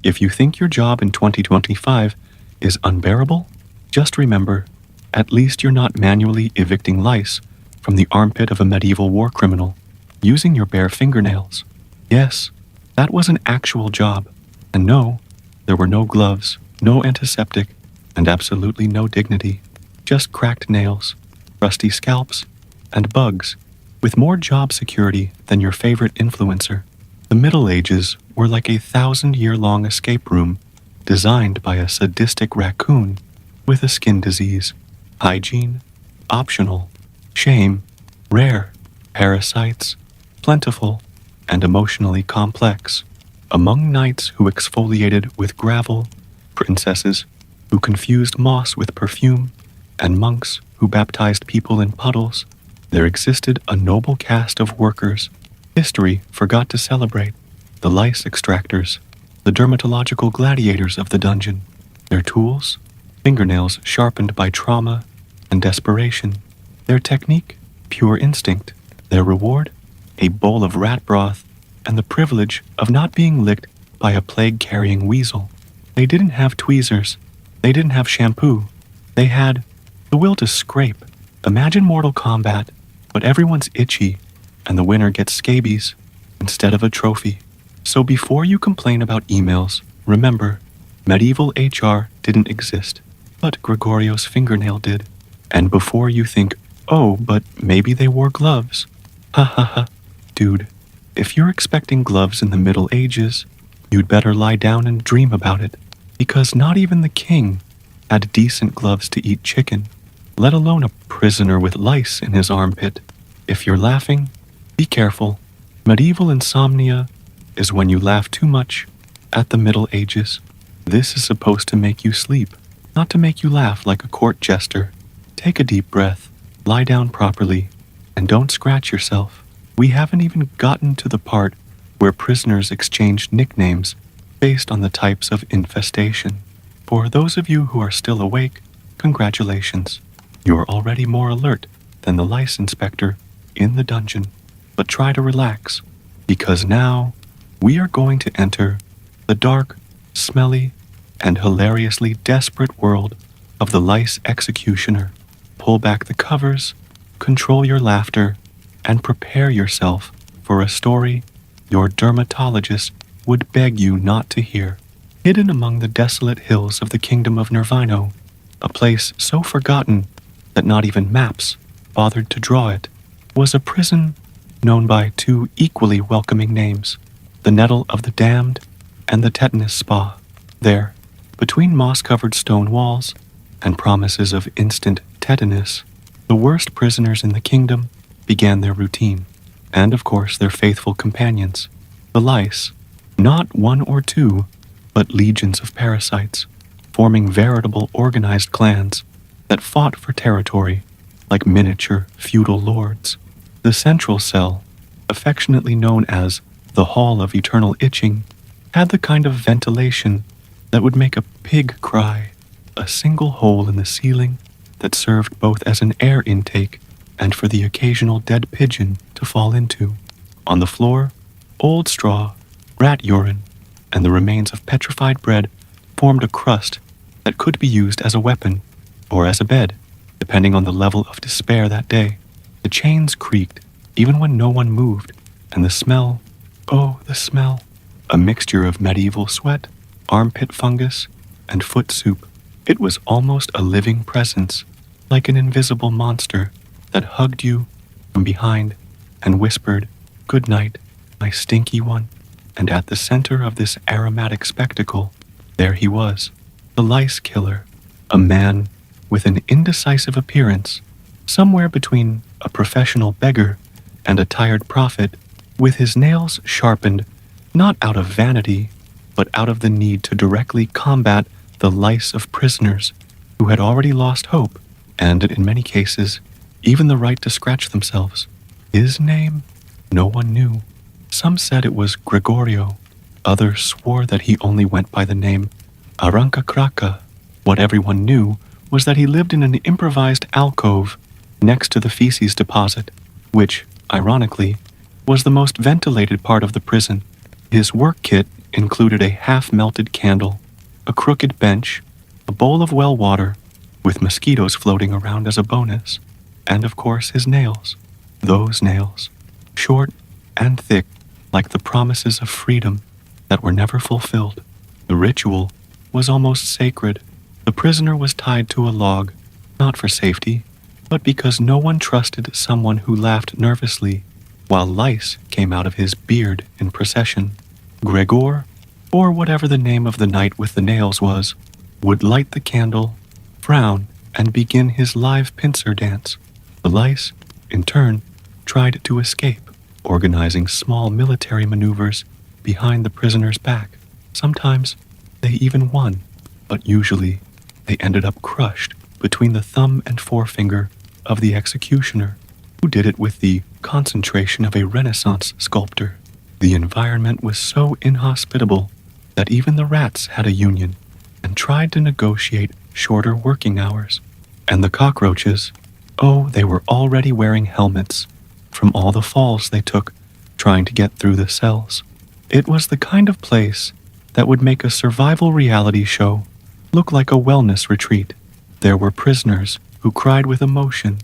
If you think your job in 2025 is unbearable, just remember, at least you're not manually evicting lice from the armpit of a medieval war criminal using your bare fingernails. Yes, that was an actual job. And no, there were no gloves, no antiseptic, and absolutely no dignity. Just cracked nails, rusty scalps, and bugs, with more job security than your favorite influencer. The Middle Ages were like a 1,000-year-long escape room designed by a sadistic raccoon with a skin disease. Hygiene, optional. Shame, rare. Parasites, plentiful, and emotionally complex. Among knights who exfoliated with gravel, princesses who confused moss with perfume, and monks who baptized people in puddles, there existed a noble caste of workers history forgot to celebrate: the lice extractors, the dermatological gladiators of the dungeon. Their tools, fingernails sharpened by trauma and desperation. Their technique, pure instinct. Their reward, a bowl of rat broth and the privilege of not being licked by a plague-carrying weasel. They didn't have tweezers. They didn't have shampoo. They had the will to scrape. Imagine Mortal Kombat, but everyone's itchy, and the winner gets scabies instead of a trophy. So before you complain about emails, remember, medieval HR didn't exist, but Gregorio's fingernail did. And before you think, oh, but maybe they wore gloves. Ha ha ha. Dude, if you're expecting gloves in the Middle Ages, you'd better lie down and dream about it, because not even the king had decent gloves to eat chicken, let alone a prisoner with lice in his armpit. If you're laughing, be careful. Medieval insomnia is when you laugh too much at the Middle Ages. This is supposed to make you sleep, not to make you laugh like a court jester. Take a deep breath, lie down properly, and don't scratch yourself. We haven't even gotten to the part where prisoners exchanged nicknames based on the types of infestation. For those of you who are still awake, congratulations. You are already more alert than the lice inspector in the dungeon. But try to relax, because now we are going to enter the dark, smelly, and hilariously desperate world of the lice executioner. Pull back the covers, control your laughter, and prepare yourself for a story your dermatologist would beg you not to hear. Hidden among the desolate hills of the kingdom of Nervino, a place so forgotten that not even maps bothered to draw it, was a prison known by two equally welcoming names: the Nettle of the Damned and the Tetanus Spa. There, between moss-covered stone walls and promises of instant tetanus, the worst prisoners in the kingdom began their routine, and of course their faithful companions, the lice, not one or two, but legions of parasites, forming veritable organized clans that fought for territory like miniature feudal lords. The central cell, affectionately known as the Hall of Eternal Itching, had the kind of ventilation that would make a pig cry, a single hole in the ceiling that served both as an air intake and for the occasional dead pigeon to fall into. On the floor, old straw, rat urine, and the remains of petrified bread formed a crust that could be used as a weapon or as a bed, depending on the level of despair that day. The chains creaked, even when no one moved, and the smell, oh, the smell, a mixture of medieval sweat, armpit fungus, and foot soup. It was almost a living presence, like an invisible monster that hugged you from behind and whispered, "Good night, my stinky one." And at the center of this aromatic spectacle, there he was, the lice killer, a man with an indecisive appearance, somewhere between a professional beggar and a tired prophet, with his nails sharpened not out of vanity, but out of the need to directly combat the lice of prisoners who had already lost hope, and in many cases, even the right to scratch themselves. His name? No one knew. Some said it was Gregorio. Others swore that he only went by the name Aranka Kraka. What everyone knew was that he lived in an improvised alcove next to the feces deposit, which, ironically, was the most ventilated part of the prison. His work kit included a half-melted candle, a crooked bench, a bowl of well water, with mosquitoes floating around as a bonus, and of course his nails. Those nails, short and thick, like the promises of freedom that were never fulfilled. The ritual was almost sacred. The prisoner was tied to a log, not for safety, but because no one trusted someone who laughed nervously while lice came out of his beard in procession. Gregor, or whatever the name of the knight with the nails was, would light the candle, frown, and begin his live pincer dance. The lice, in turn, tried to escape, organizing small military maneuvers behind the prisoner's back. Sometimes they even won, but usually they ended up crushed between the thumb and forefinger of the executioner, who did it with the concentration of a Renaissance sculptor. The environment was so inhospitable that even the rats had a union and tried to negotiate shorter working hours. And the cockroaches, oh, they were already wearing helmets from all the falls they took trying to get through the cells. It was the kind of place that would make a survival reality show look like a wellness retreat. There were prisoners who cried with emotion,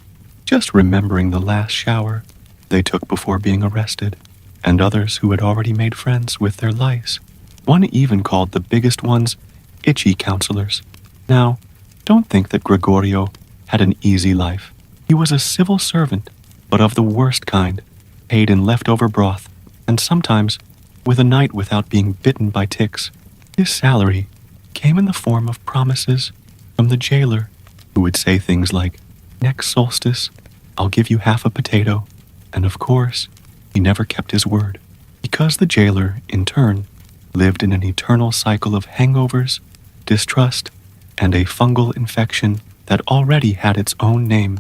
just remembering the last shower they took before being arrested, and others who had already made friends with their lice. One even called the biggest ones itchy counselors. Now, don't think that Gregorio had an easy life. He was a civil servant, but of the worst kind, paid in leftover broth, and sometimes with a night without being bitten by ticks. His salary came in the form of promises from the jailer, who would say things like, "Next solstice, I'll give you half a potato," and of course, he never kept his word, because the jailer, in turn, lived in an eternal cycle of hangovers, distrust, and a fungal infection that already had its own name,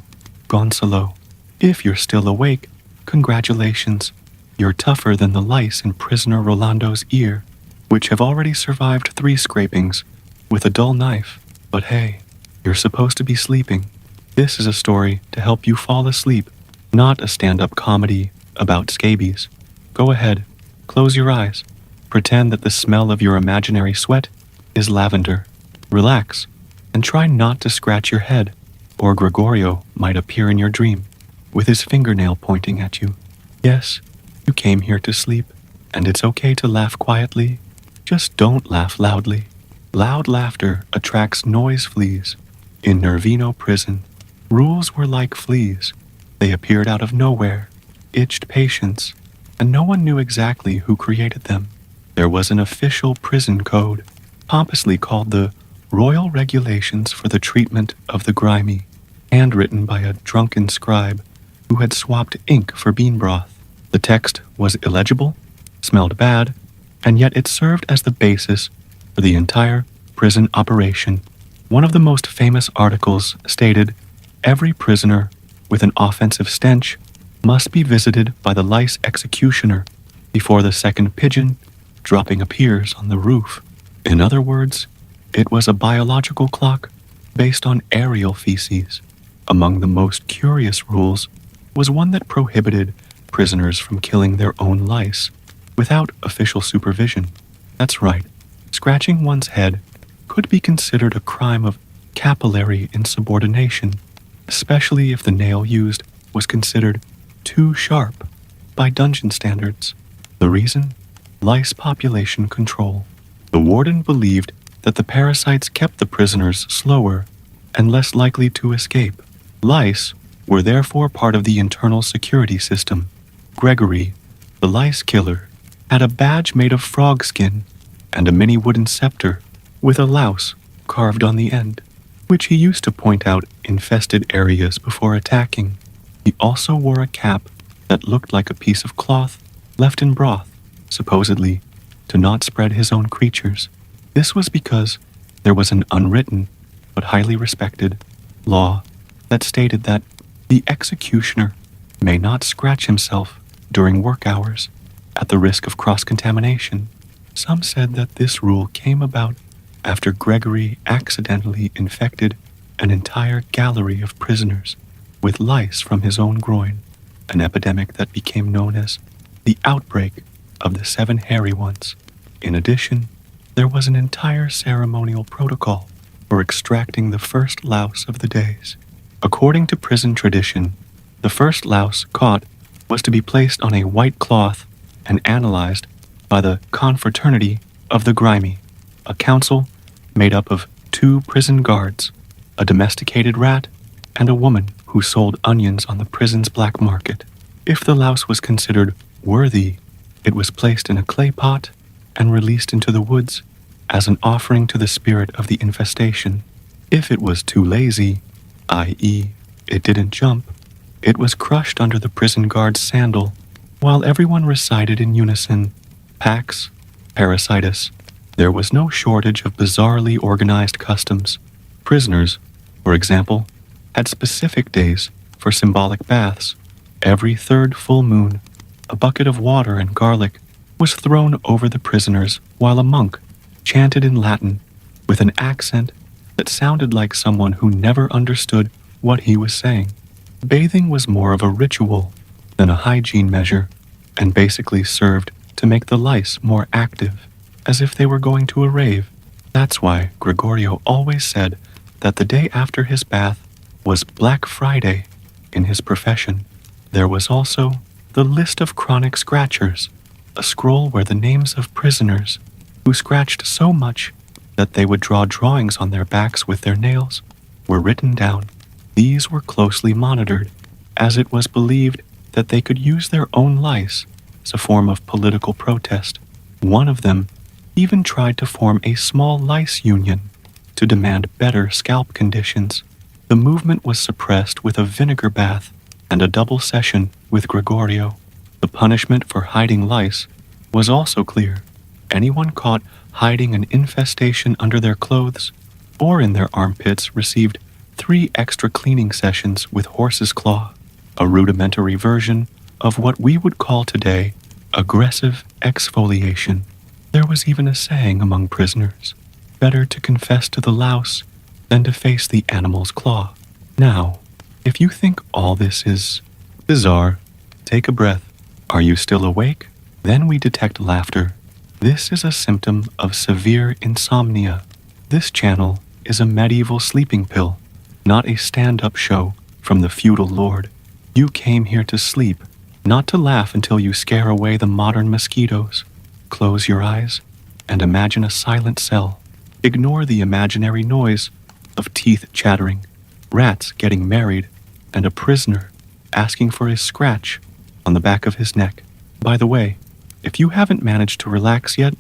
Gonzalo. If you're still awake, congratulations. You're tougher than the lice in prisoner Rolando's ear, which have already survived 3 scrapings with a dull knife. But hey, you're supposed to be sleeping. This is a story to help you fall asleep, not a stand-up comedy about scabies. Go ahead, close your eyes. Pretend that the smell of your imaginary sweat is lavender. Relax, and try not to scratch your head, or Gregorio might appear in your dream, with his fingernail pointing at you. Yes, you came here to sleep, and it's okay to laugh quietly. Just don't laugh loudly. Loud laughter attracts noise fleas. In Nervino prison, rules were like fleas. They appeared out of nowhere, itched patients, and no one knew exactly who created them. There was an official prison code, pompously called the Royal Regulations for the Treatment of the Grimy, handwritten by a drunken scribe who had swapped ink for bean broth. The text was illegible, smelled bad, and yet it served as the basis for the entire prison operation. One of the most famous articles stated, "Every prisoner with an offensive stench must be visited by the lice executioner before the second pigeon dropping appears on the roof." In other words, it was a biological clock based on aerial feces. Among the most curious rules was one that prohibited prisoners from killing their own lice without official supervision. That's right, scratching one's head could be considered a crime of capillary insubordination, especially if the nail used was considered too sharp by dungeon standards. The reason? Lice population control. The warden believed that the parasites kept the prisoners slower and less likely to escape. Lice were therefore part of the internal security system. Gregory, the lice killer, had a badge made of frog skin and a mini wooden scepter with a louse carved on the end, which he used to point out infested areas before attacking. He also wore a cap that looked like a piece of cloth left in broth, supposedly to not spread his own creatures. This was because there was an unwritten, but highly respected, law that stated that the executioner may not scratch himself during work hours at the risk of cross-contamination. Some said that this rule came about after Gregory accidentally infected an entire gallery of prisoners with lice from his own groin, an epidemic that became known as the outbreak of the 7 hairy ones. In addition, there was an entire ceremonial protocol for extracting the first louse of the days. According to prison tradition, the first louse caught was to be placed on a white cloth and analyzed by the Confraternity of the Grimy, a council made up of 2 prison guards, a domesticated rat, and a woman who sold onions on the prison's black market. If the louse was considered worthy, it was placed in a clay pot and released into the woods as an offering to the spirit of the infestation. If it was too lazy, i.e., it didn't jump, it was crushed under the prison guard's sandal, while everyone recited in unison, Pax Parasitus. There was no shortage of bizarrely organized customs. Prisoners, for example, had specific days for symbolic baths. Every 3rd full moon, a bucket of water and garlic was thrown over the prisoners while a monk chanted in Latin with an accent that sounded like someone who never understood what he was saying. Bathing was more of a ritual than a hygiene measure, and basically served to make the lice more active, as if they were going to a rave. That's why Gregorio always said that the day after his bath was Black Friday in his profession. There was also the list of chronic scratchers, a scroll where the names of prisoners who scratched so much that they would draw drawings on their backs with their nails were written down. These were closely monitored, as it was believed that they could use their own lice as a form of political protest. One of them even tried to form a small lice union to demand better scalp conditions. The movement was suppressed with a vinegar bath and a double session with Gregorio. The punishment for hiding lice was also clear. Anyone caught hiding an infestation under their clothes or in their armpits received 3 extra cleaning sessions with horse's claw, a rudimentary version of what we would call today aggressive exfoliation. There was even a saying among prisoners, better to confess to the louse than to face the animal's claw. Now, if you think all this is bizarre, take a breath. Are you still awake? Then we detect laughter. This is a symptom of severe insomnia. This channel is a medieval sleeping pill, not a stand-up show from the feudal lord. You came here to sleep, not to laugh until you scare away the modern mosquitoes. Close your eyes and imagine a silent cell. Ignore the imaginary noise of teeth chattering, rats getting married, and a prisoner asking for his scratch on the back of his neck. By the way, if you haven't managed to relax yet,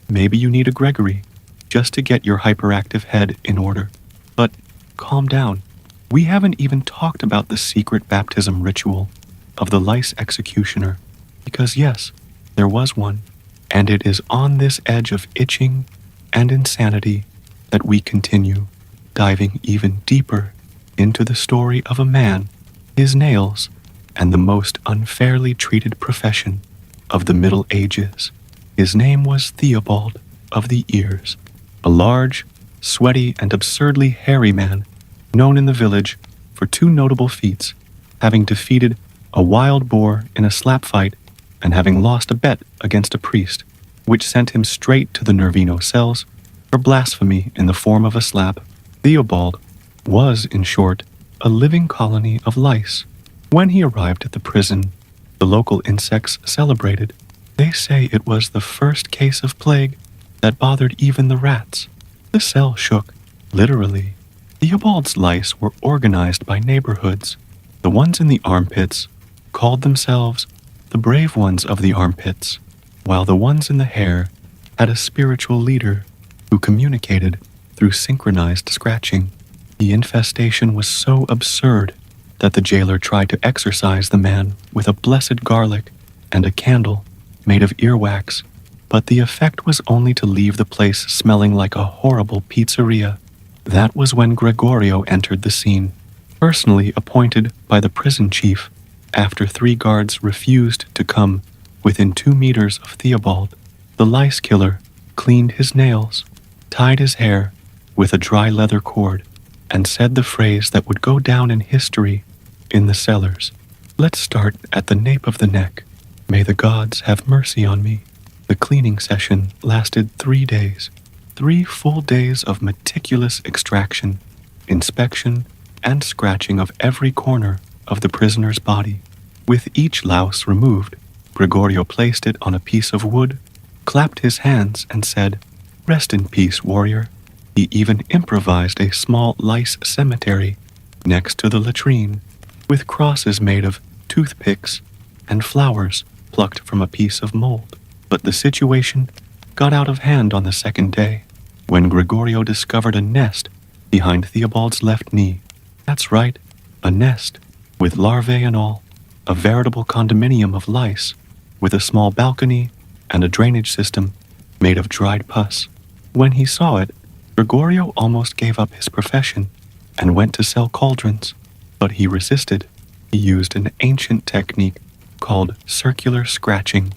maybe you need a Gregory just to get your hyperactive head in order. But calm down. We haven't even talked about the secret baptism ritual of the lice executioner, because yes, there was one, and it is on this edge of itching and insanity that we continue, diving even deeper into the story of a man, his nails, and the most unfairly treated profession of the Middle Ages. His name was Theobald of the Ears, a large, sweaty, and absurdly hairy man known in the village for 2 notable feats, having defeated a wild boar in a slap fight and having lost a bet against a priest, which sent him straight to the Nervino cells for blasphemy in the form of a slap. Theobald was, in short, a living colony of lice. When he arrived at the prison, the local insects celebrated. They say it was the first case of plague that bothered even the rats. The cell shook, literally. Theobald's lice were organized by neighborhoods. The ones in the armpits called themselves the brave ones of the armpits, while the ones in the hair had a spiritual leader who communicated through synchronized scratching. The infestation was so absurd that the jailer tried to exorcise the man with a blessed garlic and a candle made of earwax, but the effect was only to leave the place smelling like a horrible pizzeria. That was when Gregorio entered the scene, personally appointed by the prison chief, after 3 guards refused to come within 2 meters of Theobald. The lice killer cleaned his nails, tied his hair with a dry leather cord, and said the phrase that would go down in history in the cellars. Let's start at the nape of the neck. May the gods have mercy on me. The cleaning session lasted 3 days, 3 full days of meticulous extraction, inspection, and scratching of every corner of the prisoner's body. With each louse removed, Gregorio placed it on a piece of wood, clapped his hands, and said, "Rest in peace, warrior." He even improvised a small lice cemetery next to the latrine, with crosses made of toothpicks and flowers plucked from a piece of mold. But the situation got out of hand on the second day, when Gregorio discovered a nest behind Theobald's left knee. That's right, a nest, with larvae and all, a veritable condominium of lice, with a small balcony and a drainage system made of dried pus. When he saw it, Gregorio almost gave up his profession and went to sell cauldrons, but he resisted. He used an ancient technique called circular scratching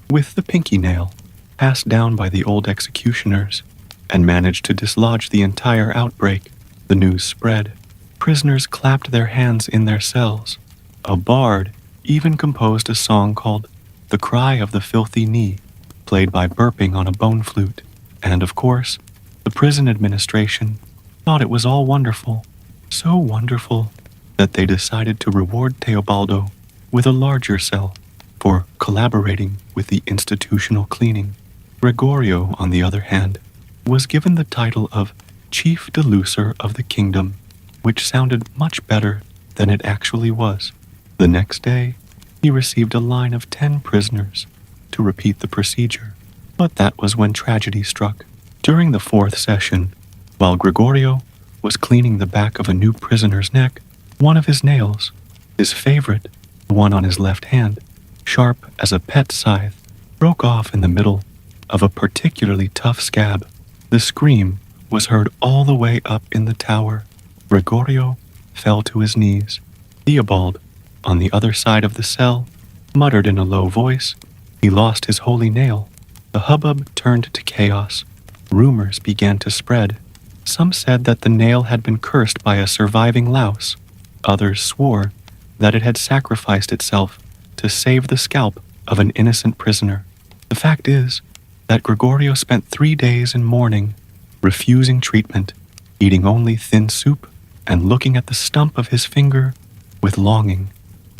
with the pinky nail, passed down by the old executioners, and managed to dislodge the entire outbreak. The news spread. Prisoners clapped their hands in their cells. A bard even composed a song called "The Cry of the Filthy Knee," played by burping on a bone flute. And of course, the prison administration thought it was all wonderful, so wonderful that they decided to reward Teobaldo with a larger cell for collaborating with the institutional cleaning. Gregorio, on the other hand, was given the title of Chief Delucer of the Kingdom, which sounded much better than it actually was. The next day, he received a line of 10 prisoners to repeat the procedure, but that was when tragedy struck. During the 4th session, while Gregorio was cleaning the back of a new prisoner's neck, one of his nails, his favorite, the one on his left hand, sharp as a pet scythe, broke off in the middle of a particularly tough scab. The scream was heard all the way up in the tower. Gregorio fell to his knees. Theobald, on the other side of the cell, muttered in a low voice. He lost his holy nail. The hubbub turned to chaos. Rumors began to spread. Some said that the nail had been cursed by a surviving louse. Others swore that it had sacrificed itself to save the scalp of an innocent prisoner. The fact is that Gregorio spent 3 days in mourning, refusing treatment, eating only thin soup, and looking at the stump of his finger with longing.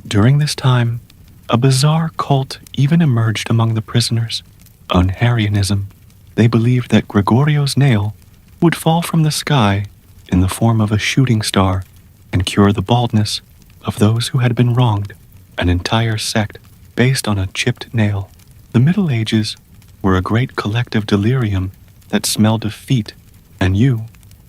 During this time, a bizarre cult even emerged among the prisoners, Unharianism. They believed that Gregorio's nail would fall from the sky in the form of a shooting star and cure the baldness of those who had been wronged, an entire sect based on a chipped nail. The Middle Ages were a great collective delirium that smelled of feet. And you,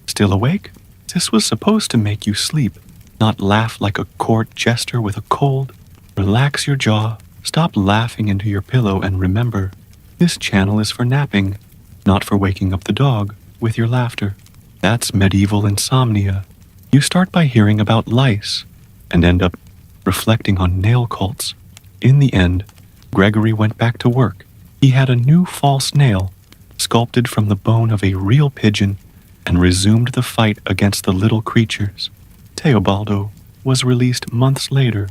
still awake? This was supposed to make you sleep, not laugh like a court jester with a cold. Relax your jaw, stop laughing into your pillow, and remember, this channel is for napping, not for waking up the dog with your laughter. That's medieval insomnia. You start by hearing about lice and end up reflecting on nail cults. In the end, Gregory went back to work. He had a new false nail sculpted from the bone of a real pigeon and resumed the fight against the little creatures. Teobaldo was released months later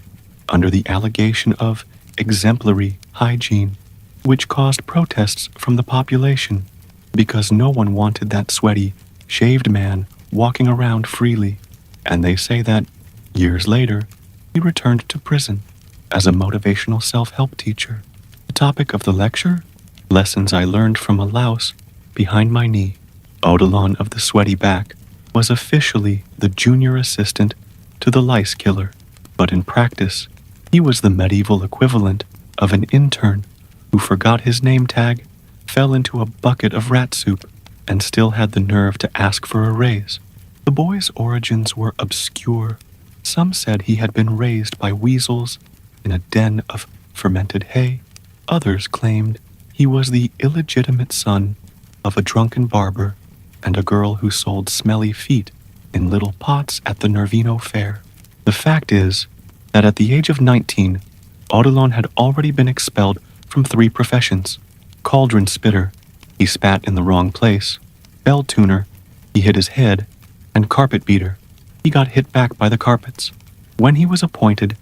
under the allegation of exemplary hygiene, which caused protests from the population because no one wanted that sweaty, shaved man walking around freely. And they say that, years later, he returned to prison as a motivational self-help teacher. The topic of the lecture? Lessons I learned from a louse behind my knee. Odilon of the Sweaty Back was officially the junior assistant to the lice killer, but in practice, he was the medieval equivalent of an intern who forgot his name tag, fell into a bucket of rat soup, and still had the nerve to ask for a raise. The boy's origins were obscure. Some said he had been raised by weasels in a den of fermented hay. Others claimed he was the illegitimate son of a drunken barber and a girl who sold smelly feet in little pots at the Nervino Fair. The fact is that at the age of 19, Odilon had already been expelled from 3 professions. Cauldron spitter, he spat in the wrong place. Bell tuner, he hit his head. And carpet beater, he got hit back by the carpets. When he was appointed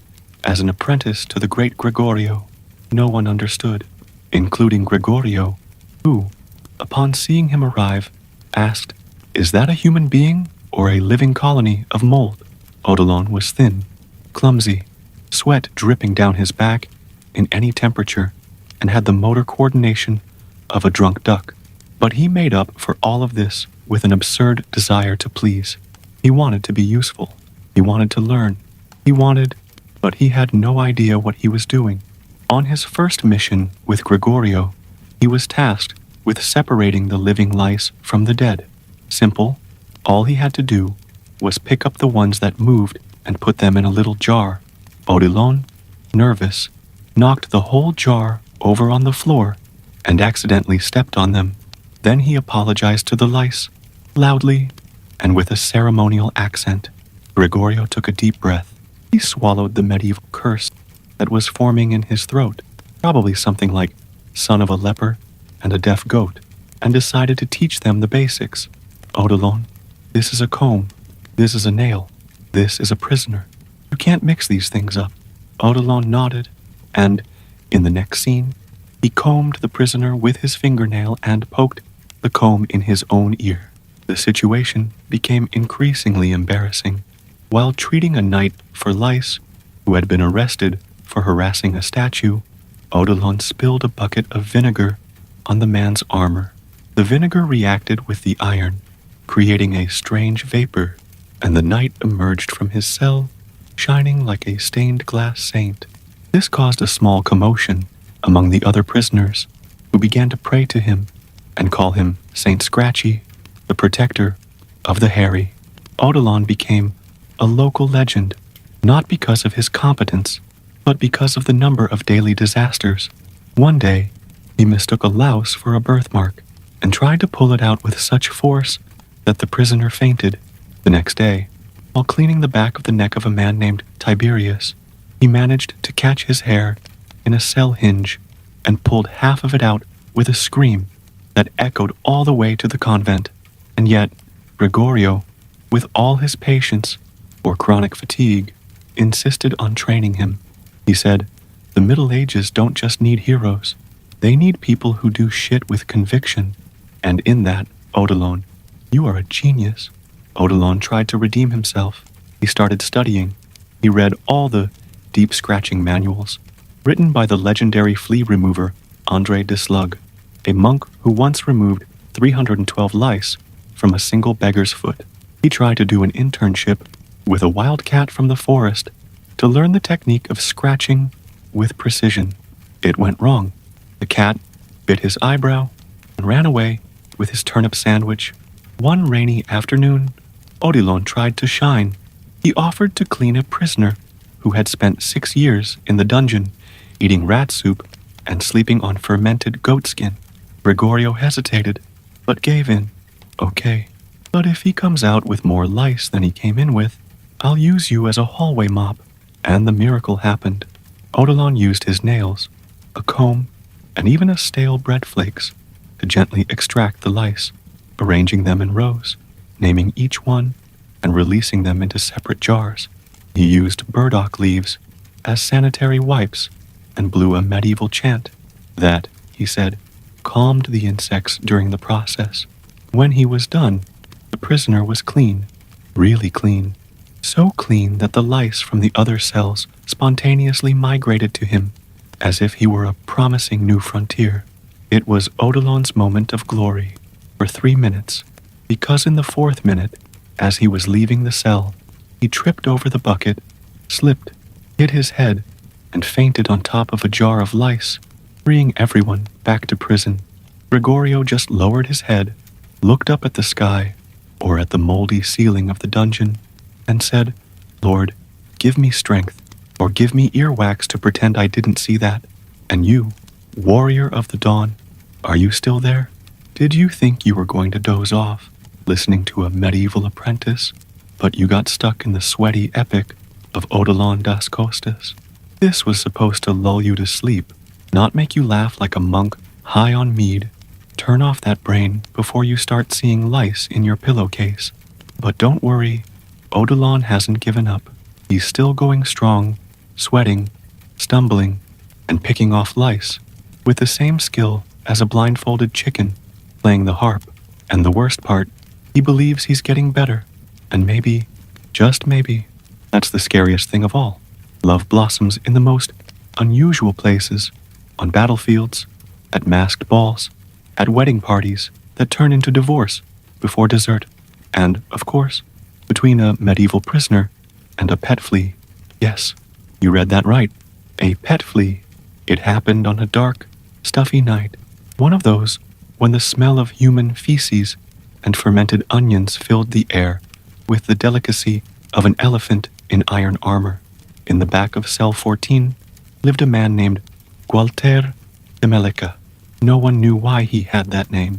as an apprentice to the great Gregorio, no one understood. including Gregorio, who, upon seeing him arrive, asked, "Is that a human being or a living colony of mold?" Odilon was thin, clumsy, sweat dripping down his back in any temperature, and had the motor coordination of a drunk duck. But he made up for all of this with an absurd desire to please. He wanted to be useful. He wanted to learn. But he had no idea what he was doing. On his first mission with Gregorio, he was tasked with separating the living lice from the dead. Simple. All he had to do was pick up the ones that moved and put them in a little jar. Odilon, nervous, knocked the whole jar over on the floor and accidentally stepped on them. Then he apologized to the lice, loudly and with a ceremonial accent. Gregorio took a deep breath. He swallowed the medieval curse that was forming in his throat, probably something like son of a leper and a deaf goat, and decided to teach them the basics. Odilon, this is a comb. This is a nail. This is a prisoner. You can't mix these things up. Odilon nodded, and, in the next scene, he combed the prisoner with his fingernail and poked the comb in his own ear. The situation became increasingly embarrassing. While treating a knight for lice, who had been arrested for harassing a statue, Odilon spilled a bucket of vinegar on the man's armor. The vinegar reacted with the iron, creating a strange vapor, and the knight emerged from his cell, shining like a stained glass saint. This caused a small commotion among the other prisoners, who began to pray to him and call him Saint Scratchy, the protector of the hairy. Odilon became a local legend, not because of his competence, but because of the number of daily disasters. One day, he mistook a louse for a birthmark and tried to pull it out with such force that the prisoner fainted. The next day, while cleaning the back of the neck of a man named Tiberius, he managed to catch his hair in a cell hinge and pulled half of it out with a scream that echoed all the way to the convent. And yet, Gregorio, with all his patience or chronic fatigue, insisted on training him. He said, "The Middle Ages don't just need heroes. They need people who do shit with conviction. And in that, Odilon, you are a genius." Odilon tried to redeem himself. He started studying. He read all the deep scratching manuals, written by the legendary flea remover André de Slug, a monk who once removed 312 lice from a single beggar's foot. He tried to do an internship with a wild cat from the forest to learn the technique of scratching with precision. It went wrong. The cat bit his eyebrow and ran away with his turnip sandwich. One rainy afternoon, Odilon tried to shine. He offered to clean a prisoner who had spent 6 years in the dungeon, eating rat soup and sleeping on fermented goatskin. Gregorio hesitated, but gave in. "Okay, but if he comes out with more lice than he came in with, I'll use you as a hallway mop." And the miracle happened. Odilon used his nails, a comb, and even a stale bread flakes to gently extract the lice, arranging them in rows, naming each one, and releasing them into separate jars. He used burdock leaves as sanitary wipes and blew a medieval chant that, he said, calmed the insects during the process. When he was done, the prisoner was clean, really clean, so clean that the lice from the other cells spontaneously migrated to him, as if he were a promising new frontier. It was Odilon's moment of glory for 3 minutes, because in the 4th minute, as he was leaving the cell, he tripped over the bucket, slipped, hit his head, and fainted on top of a jar of lice, freeing everyone back to prison. Gregorio just lowered his head, looked up at the sky, or at the moldy ceiling of the dungeon, and said, "Lord, give me strength, or give me earwax to pretend I didn't see that. And you, warrior of the dawn, are you still there? Did you think you were going to doze off, listening to a medieval apprentice, but you got stuck in the sweaty epic of Odilon das Costas? This was supposed to lull you to sleep, not make you laugh like a monk high on mead. Turn off that brain before you start seeing lice in your pillowcase. But don't worry, Odilon hasn't given up. He's still going strong, sweating, stumbling, and picking off lice. with the same skill as a blindfolded chicken playing the harp. And the worst part, he believes he's getting better. And maybe, just maybe, that's the scariest thing of all. Love blossoms in the most unusual places, on battlefields, at masked balls, at wedding parties that turn into divorce before dessert, and, of course, between a medieval prisoner and a pet flea. Yes, you read that right. A pet flea. It happened on a dark, stuffy night. One of those when the smell of human feces and fermented onions filled the air with the delicacy of an elephant in iron armor. In the back of cell 14 lived a man named Gualter de Melica. No one knew why he had that name,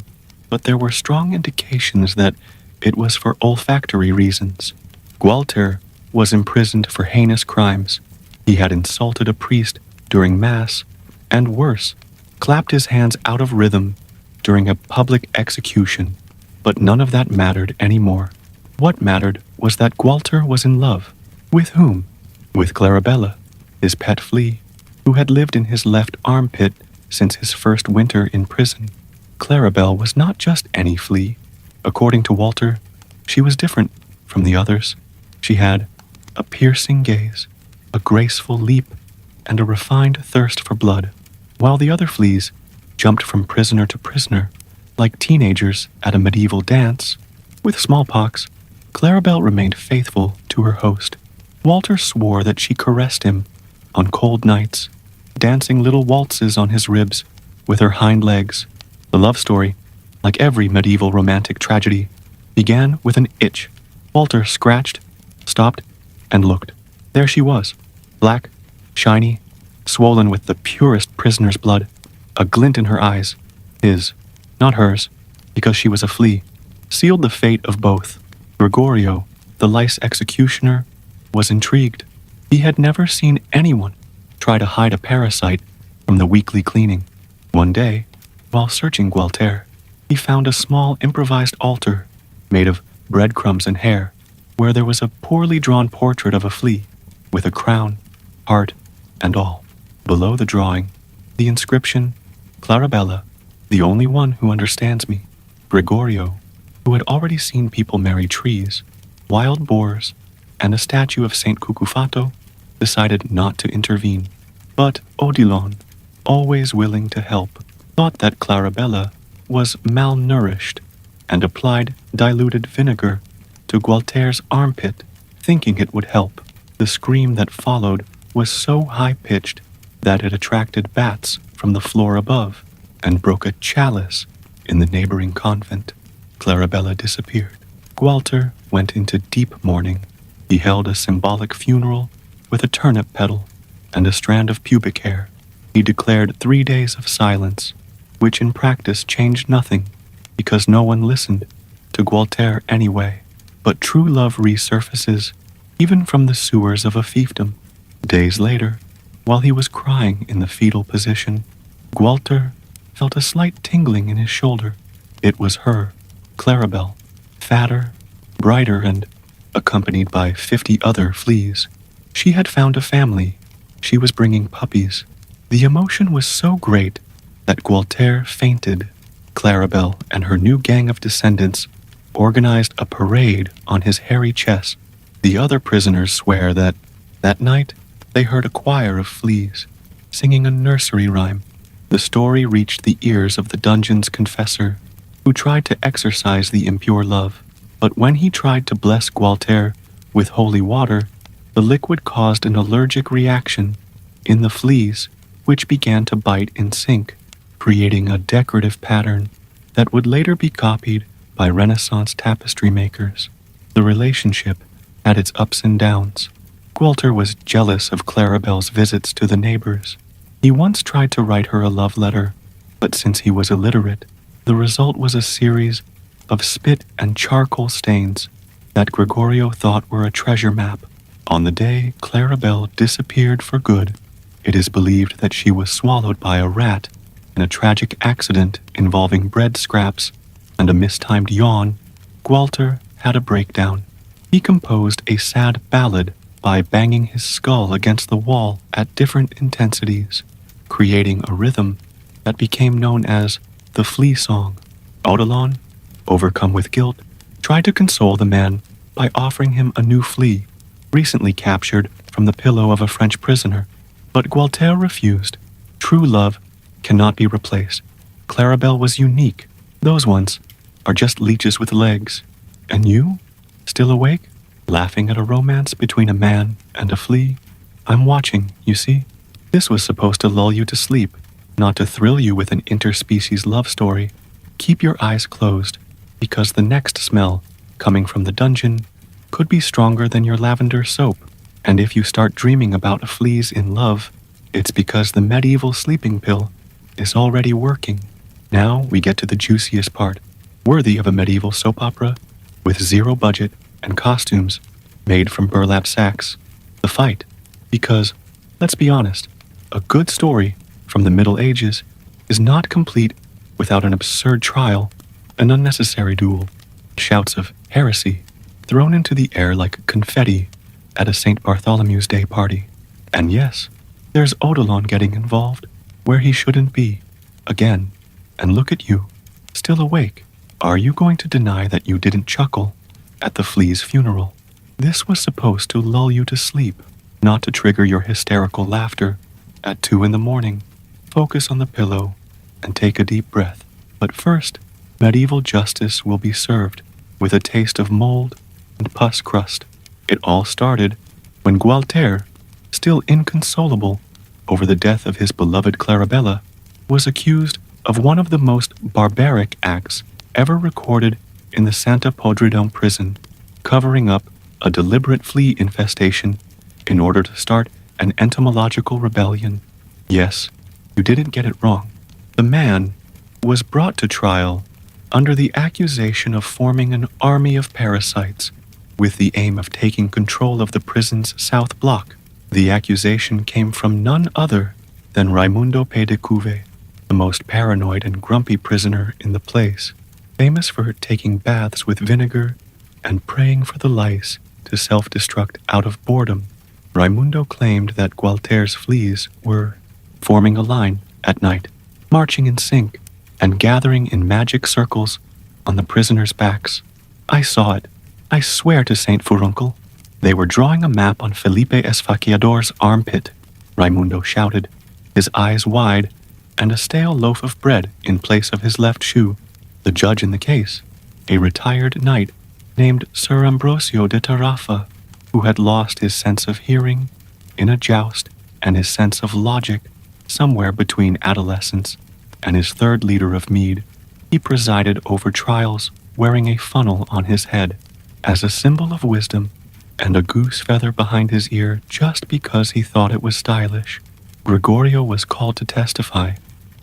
but there were strong indications that it was for olfactory reasons. Gualter was imprisoned for heinous crimes. He had insulted a priest during Mass, and worse, clapped his hands out of rhythm during a public execution. But none of that mattered anymore. What mattered was that Gualter was in love. With whom? With Clarabella, his pet flea, who had lived in his left armpit since his first winter in prison. Clarabelle was not just any flea. According to Walter, she was different from the others. She had a piercing gaze, a graceful leap, and a refined thirst for blood. While the other fleas jumped from prisoner to prisoner, like teenagers at a medieval dance, with smallpox, Clarabelle remained faithful to her host. Walter swore that she caressed him on cold nights, dancing little waltzes on his ribs with her hind legs. The love story, like every medieval romantic tragedy, began with an itch. Walter scratched, stopped, and looked. There she was, black, shiny, swollen with the purest prisoner's blood, a glint in her eyes, his, not hers, because she was a flea, sealed the fate of both. Gregorio, the lice executioner, was intrigued. He had never seen anyone try to hide a parasite from the weekly cleaning. One day, while searching Gualter, he found a small improvised altar made of breadcrumbs and hair, where there was a poorly drawn portrait of a flea, with a crown, heart, and all. Below the drawing, the inscription, Clarabella, the only one who understands me. Gregorio, who had already seen people marry trees, wild boars, and a statue of Saint Cucufato, decided not to intervene. But Odilon, always willing to help, thought that Clarabella was malnourished and applied diluted vinegar to Gualter's armpit, thinking it would help. The scream that followed was so high-pitched that it attracted bats from the floor above and broke a chalice in the neighboring convent. Clarabella disappeared. Gualter went into deep mourning. He held a symbolic funeral with a turnip petal and a strand of pubic hair. He declared 3 days of silence, which in practice changed nothing, because no one listened to Gualter anyway. But true love resurfaces, even from the sewers of a fiefdom. Days later, while he was crying in the fetal position, Gualter felt a slight tingling in his shoulder. It was her, Clarabelle, fatter, brighter, and accompanied by 50 other fleas. She had found a family. She was bringing puppies. The emotion was so great that Gualter fainted. Clarabelle and her new gang of descendants organized a parade on his hairy chest. The other prisoners swear that night they heard a choir of fleas singing a nursery rhyme. The story reached the ears of the dungeon's confessor, who tried to exorcise the impure love. But when he tried to bless Gualter with holy water, the liquid caused an allergic reaction in the fleas, which began to bite in sync, creating a decorative pattern that would later be copied by Renaissance tapestry makers. The relationship had its ups and downs. Gualter was jealous of Clarabelle's visits to the neighbors. He once tried to write her a love letter, but since he was illiterate, the result was a series of spit and charcoal stains that Gregorio thought were a treasure map. On the day Clarabelle disappeared for good, it is believed that she was swallowed by a rat in a tragic accident involving bread scraps and a mistimed yawn. Gualter had a breakdown. He composed a sad ballad by banging his skull against the wall at different intensities, creating a rhythm that became known as the Flea Song. Odilon, overcome with guilt, tried to console the man by offering him a new flea, recently captured from the pillow of a French prisoner. But Gualter refused. True love cannot be replaced. Clarabelle was unique. Those ones are just leeches with legs. And you? Still awake? Laughing at a romance between a man and a flea? I'm watching, you see? This was supposed to lull you to sleep, not to thrill you with an interspecies love story. Keep your eyes closed, because the next smell, coming from the dungeon, could be stronger than your lavender soap. And if you start dreaming about fleas in love, it's because the medieval sleeping pill is already working. Now we get to the juiciest part, worthy of a medieval soap opera, with zero budget and costumes made from burlap sacks. The fight. Because, let's be honest, a good story from the Middle Ages is not complete without an absurd trial, an unnecessary duel, shouts of heresy thrown into the air like confetti at a St. Bartholomew's Day party. And yes, there's Odilon getting involved where he shouldn't be. Again. And look at you, still awake. Are you going to deny that you didn't chuckle at the flea's funeral? This was supposed to lull you to sleep, not to trigger your hysterical laughter at 2 a.m. Focus on the pillow and take a deep breath. But first, medieval justice will be served with a taste of mold and pus crust. It all started when Gualter, still inconsolable over the death of his beloved Clarabella, was accused of one of the most barbaric acts ever recorded in the Santa Podridome prison, covering up a deliberate flea infestation in order to start an entomological rebellion. Yes, you didn't get it wrong. The man was brought to trial under the accusation of forming an army of parasites with the aim of taking control of the prison's south block. The accusation came from none other than Raimundo Pédécouve, the most paranoid and grumpy prisoner in the place, famous for taking baths with vinegar and praying for the lice to self-destruct out of boredom. Raimundo claimed that Gualter's fleas were forming a line at night, marching in sync, and gathering in magic circles on the prisoners' backs. I saw it. I swear to Saint Furuncle. They were drawing a map on Felipe Esfaquiador's armpit, Raimundo shouted, his eyes wide, and a stale loaf of bread in place of his left shoe. The judge in the case, a retired knight named Sir Ambrosio de Tarafa, who had lost his sense of hearing in a joust and his sense of logic somewhere between adolescence and his third liter of mead. He presided over trials wearing a funnel on his head as a symbol of wisdom and a goose feather behind his ear just because he thought it was stylish. Gregorio was called to testify.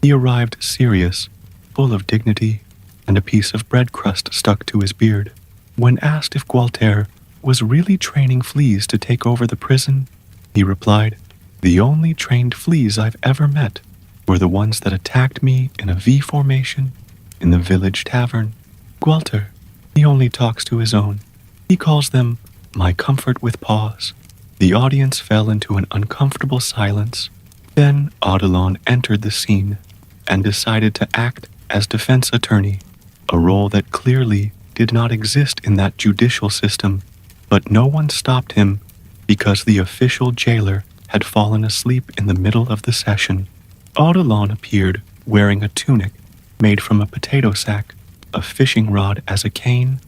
He arrived serious, full of dignity, and a piece of bread crust stuck to his beard. When asked if Gualter was really training fleas to take over the prison, he replied, "The only trained fleas I've ever met were the ones that attacked me in a V formation in the village tavern. Gualter, he only talks to his own. He calls them my comfort with paws." The audience fell into an uncomfortable silence. Then Odilon entered the scene and decided to act as defense attorney, a role that clearly did not exist in that judicial system. But no one stopped him because the official jailer had fallen asleep in the middle of the session. Odilon appeared wearing a tunic made from a potato sack, a fishing rod as a cane,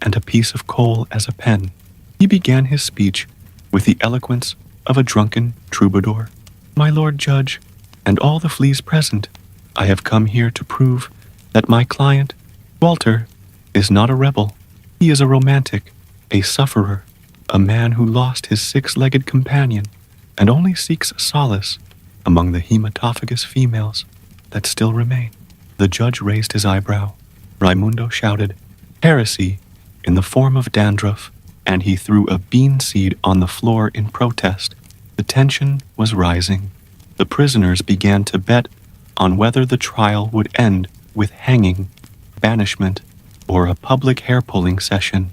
and a piece of coal as a pen. He began his speech with the eloquence of a drunken troubadour. "My Lord Judge, and all the fleas present, I have come here to prove that my client, Gualter, is not a rebel. He is a romantic, a sufferer, a man who lost his 6-legged companion and only seeks solace among the hematophagous females that still remain." The judge raised his eyebrow. Raimundo shouted, "Heresy in the form of dandruff," and he threw a bean seed on the floor in protest. The tension was rising. The prisoners began to bet on whether the trial would end with hanging, banishment, or a public hair-pulling session.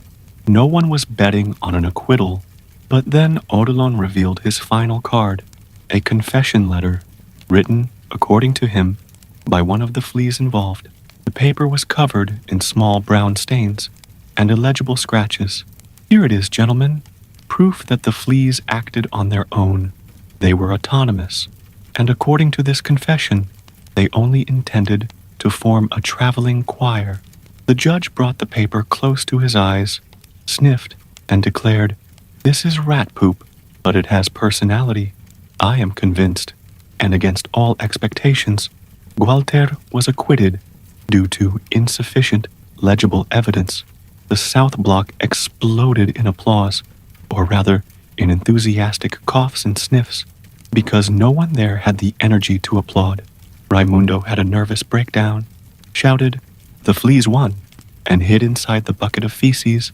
No one was betting on an acquittal, but then Odilon revealed his final card, a confession letter, written, according to him, by one of the fleas involved. The paper was covered in small brown stains and illegible scratches. Here it is, gentlemen, proof that the fleas acted on their own. They were autonomous, and according to this confession, they only intended to form a traveling choir. The judge brought the paper close to his eyes, sniffed, and declared, "This is rat poop, but it has personality. I am convinced." And against all expectations, Gualter was acquitted due to insufficient legible evidence. The South Block exploded in applause, or rather, in enthusiastic coughs and sniffs, because no one there had the energy to applaud. Raimundo had a nervous breakdown, shouted, "The fleas won," and hid inside the bucket of feces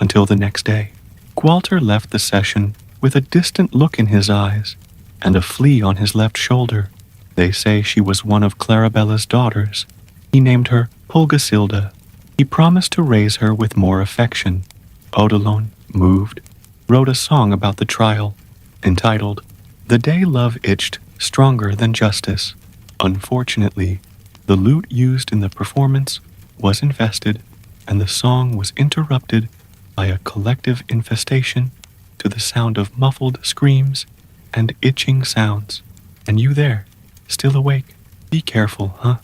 until the next day. Gualter left the session with a distant look in his eyes and a flea on his left shoulder. They say she was one of Clarabella's daughters. He named her Pulgasilda. He promised to raise her with more affection. Odilon, moved, wrote a song about the trial, entitled, "The Day Love Itched Stronger Than Justice." Unfortunately, the lute used in the performance was infested, and the song was interrupted by a collective infestation to the sound of muffled screams and itching sounds. And you there, still awake, be careful, huh?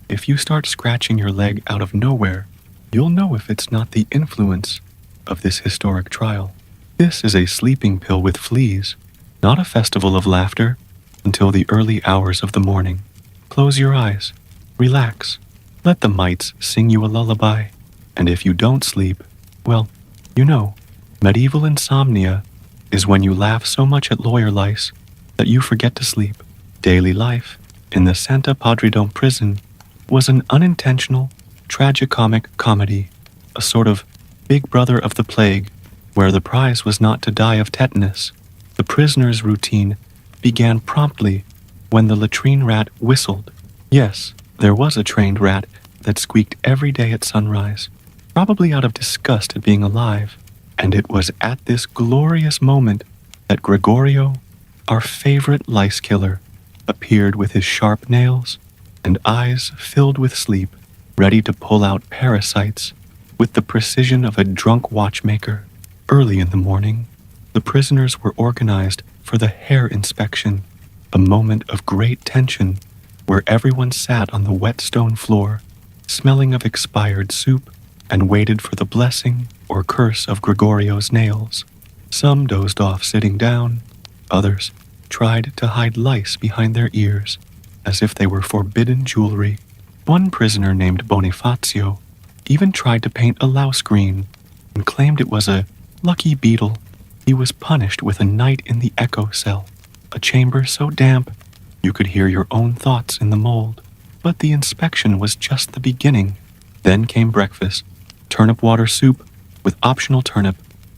If you start scratching your leg out of nowhere, you'll know if it's not the influence of this historic trial. This is a sleeping pill with fleas, not a festival of laughter until the early hours of the morning. Close your eyes, relax, let the mites sing you a lullaby, and if you don't sleep, well, you know, medieval insomnia is when you laugh so much at lawyer lice that you forget to sleep. Daily life in the Santa Padridome prison was an unintentional, tragicomic comedy, a sort of Big Brother of the Plague, where the prize was not to die of tetanus. The prisoner's routine began promptly when the latrine rat whistled. Yes, there was a trained rat that squeaked every day at sunrise, probably out of disgust at being alive, and it was at this glorious moment that Gregorio, our favorite lice killer, appeared with his sharp nails and eyes filled with sleep, ready to pull out parasites with the precision of a drunk watchmaker. Early in the morning, the prisoners were organized for the hair inspection, a moment of great tension where everyone sat on the wet stone floor, smelling of expired soup, and waited for the blessing or curse of Gregorio's nails. Some dozed off sitting down, others tried to hide lice behind their ears as if they were forbidden jewelry. One prisoner named Bonifacio even tried to paint a louse green and claimed it was a lucky beetle. He was punished with a night in the echo cell, a chamber so damp you could hear your own thoughts in the mold. But the inspection was just the beginning. Then came breakfast, turnip water soup with optional turnip,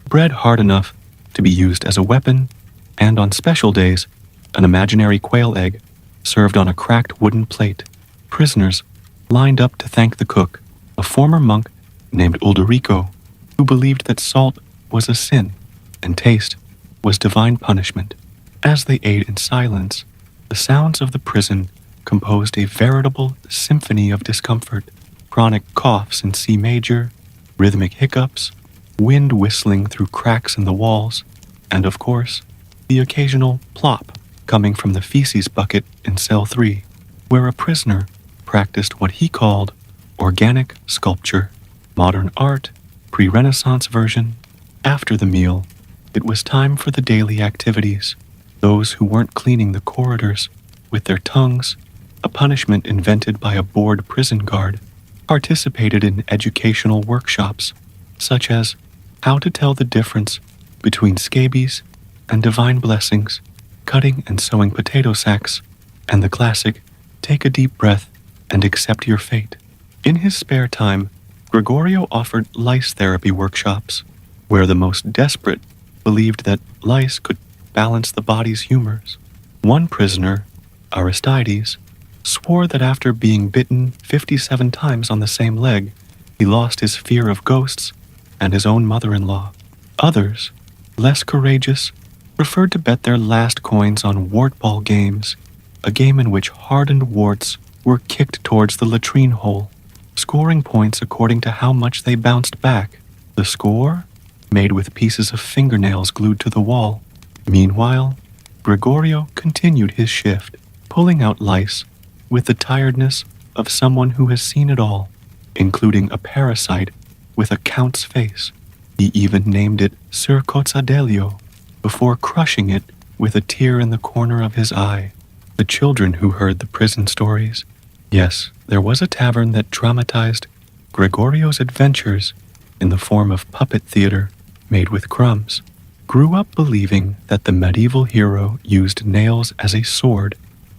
bread hard enough to be used as a weapon, and on special days, an imaginary quail egg served on a cracked wooden plate. Prisoners lined up to thank the cook, a former monk named Ulderico, who believed that salt was a sin and taste was divine punishment. As they ate in silence, the sounds of the prison composed a veritable symphony of discomfort, chronic coughs in C major, rhythmic hiccups, wind whistling through cracks in the walls, and of course, the occasional plop coming from the feces bucket in cell 3, where a prisoner practiced what he called organic sculpture, modern art, pre-Renaissance version. After the meal, it was time for the daily activities. Those who weren't cleaning the corridors with their tongues, a punishment invented by a bored prison guard, participated in educational workshops, such as how to tell the difference between scabies and divine blessings, cutting and sewing potato sacks, and the classic, take a deep breath and accept your fate. In his spare time, Gregorio offered lice therapy workshops, where the most desperate believed that lice could balance the body's humors. One prisoner, Aristides, swore that after being bitten 57 times on the same leg, he lost his fear of ghosts and his own mother-in-law. Others, less courageous, preferred to bet their last coins on wart ball games, a game in which hardened warts were kicked towards the latrine hole, scoring points according to how much they bounced back. The score? Made with pieces of fingernails glued to the wall. Meanwhile, Gregorio continued his shift, pulling out lice with the tiredness of someone who has seen it all, including a parasite with a count's face. He even named it Sir Cozzadelio before crushing it with a tear in the corner of his eye. The children who heard the prison stories. Yes, there was a tavern that dramatized Gregorio's adventures in the form of puppet theater made with crumbs, grew up believing that the medieval hero used nails as a sword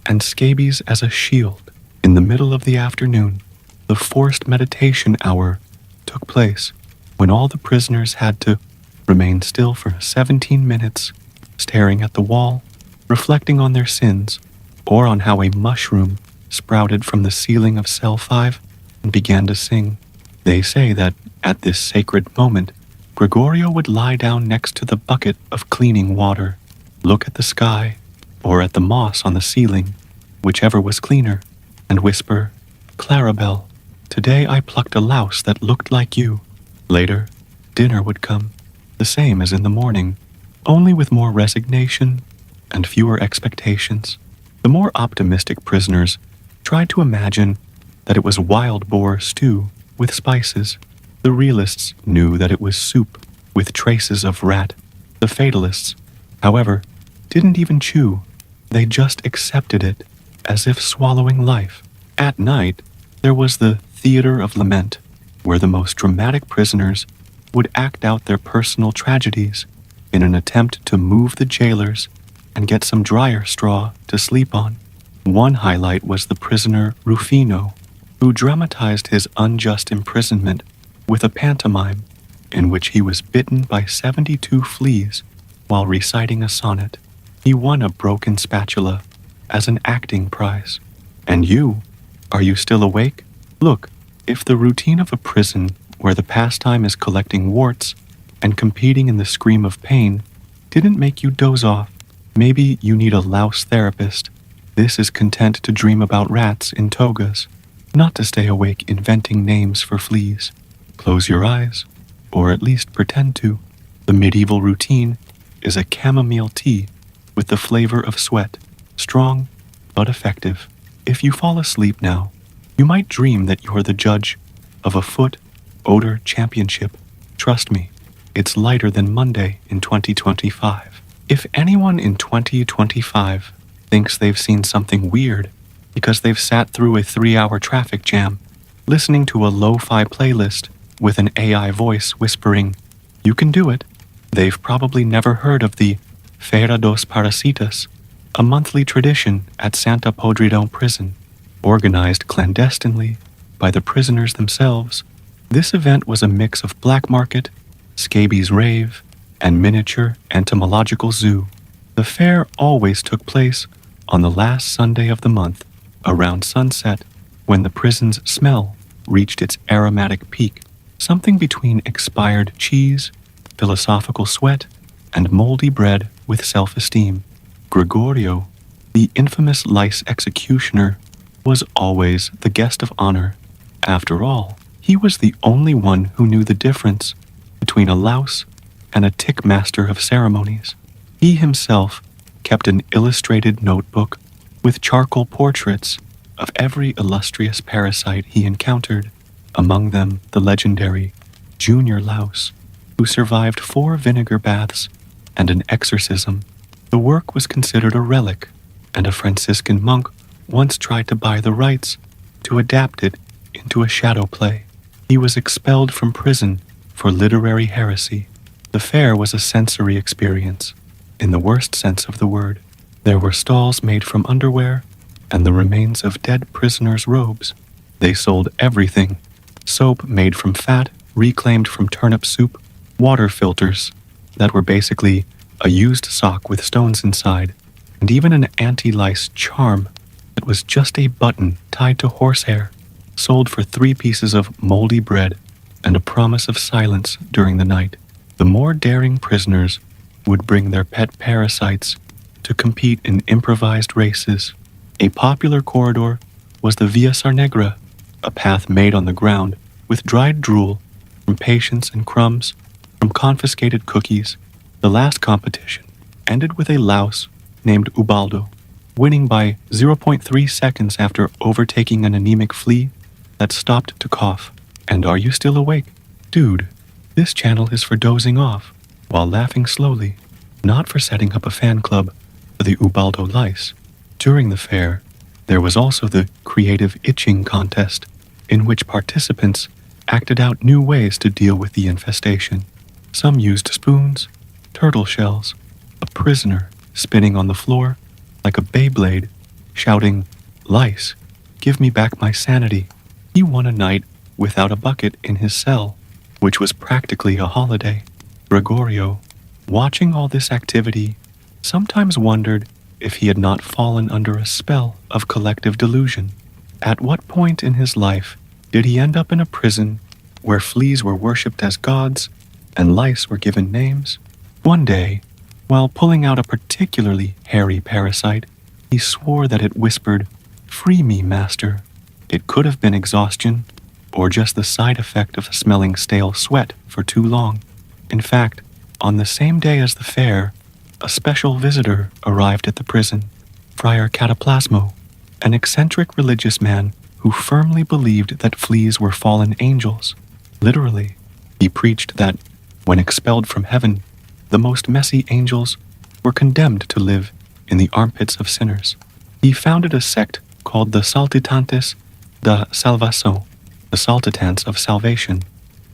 and scabies as a shield. In the middle of the afternoon, the forced meditation hour took place, when all the prisoners had to remain still for 17 minutes, staring at the wall, reflecting on their sins, or on how a mushroom sprouted from the ceiling of cell 5 and began to sing. They say that at this sacred moment, Gregorio would lie down next to the bucket of cleaning water, look at the sky, or at the moss on the ceiling, whichever was cleaner, and whisper, "Clarabelle, today I plucked a louse that looked like you." Later, dinner would come, the same as in the morning, only with more resignation and fewer expectations. The more optimistic prisoners tried to imagine that it was wild boar stew with spices. The realists knew that it was soup with traces of rat. The fatalists, however, didn't even chew. They just accepted it as if swallowing life. At night, there was the theater of lament, where the most dramatic prisoners would act out their personal tragedies in an attempt to move the jailers and get some drier straw to sleep on. One highlight was the prisoner Rufino, who dramatized his unjust imprisonment with a pantomime in which he was bitten by 72 fleas while reciting a sonnet. He won a broken spatula as an acting prize. And you, are you still awake? Look, if the routine of a prison where the pastime is collecting warts and competing in the scream of pain didn't make you doze off, maybe you need a louse therapist. This is content to dream about rats in togas, not to stay awake inventing names for fleas. Close your eyes, or at least pretend to. The medieval routine is a chamomile tea with the flavor of sweat, strong but effective. If you fall asleep now, you might dream that you're the judge of a foot odor championship. Trust me, it's lighter than Monday in 2025. If anyone in 2025 thinks they've seen something weird because they've sat through a 3-hour traffic jam, listening to a lo-fi playlist with an AI voice whispering, "You can do it," they've probably never heard of the Feira dos Parasitas, a monthly tradition at Santa Podridão prison, organized clandestinely by the prisoners themselves. This event was a mix of black market, scabies rave, and miniature entomological zoo. The fair always took place on the last Sunday of the month, around sunset, when the prison's smell reached its aromatic peak, something between expired cheese, philosophical sweat, and moldy bread with self-esteem. Gregorio, the infamous lice executioner, was always the guest of honor. After all, he was the only one who knew the difference between a louse and a tick master of ceremonies. He himself kept an illustrated notebook with charcoal portraits of every illustrious parasite he encountered, among them the legendary Junior Louse, who survived 4 vinegar baths and an exorcism. The work was considered a relic, and a Franciscan monk once tried to buy the rights to adapt it into a shadow play. He was expelled from prison for literary heresy. The fair was a sensory experience, in the worst sense of the word. There were stalls made from underwear and the remains of dead prisoners' robes. They sold everything: soap made from fat reclaimed from turnip soup, water filters that were basically a used sock with stones inside, and even an anti-lice charm that was just a button tied to horsehair, sold for 3 pieces of moldy bread and a promise of silence during the night. The more daring prisoners would bring their pet parasites to compete in improvised races. A popular corridor was the Via Sarnegra, a path made on the ground with dried drool from patients and crumbs from confiscated cookies. The last competition ended with a louse named Ubaldo winning by 0.3 seconds after overtaking an anemic flea that stopped to cough. And are you still awake? Dude, this channel is for dozing off while laughing slowly, not for setting up a fan club for the Ubaldo lice. During the fair, there was also the creative itching contest, in which participants acted out new ways to deal with the infestation. Some used spoons, turtle shells, a prisoner spinning on the floor like a Beyblade, shouting, "Lice, give me back my sanity." He won a night without a bucket in his cell, which was practically a holiday. Gregorio, watching all this activity, sometimes wondered if he had not fallen under a spell of collective delusion. At what point in his life did he end up in a prison where fleas were worshipped as gods and lice were given names? One day, while pulling out a particularly hairy parasite, he swore that it whispered, "Free me, master." It could have been exhaustion, or just the side effect of smelling stale sweat for too long. In fact, on the same day as the fair, a special visitor arrived at the prison, Friar Cataplasmo, an eccentric religious man who firmly believed that fleas were fallen angels. Literally, he preached that, when expelled from heaven, the most messy angels were condemned to live in the armpits of sinners. He founded a sect called the Saltitantes da Salvação, the Saltitants of Salvation,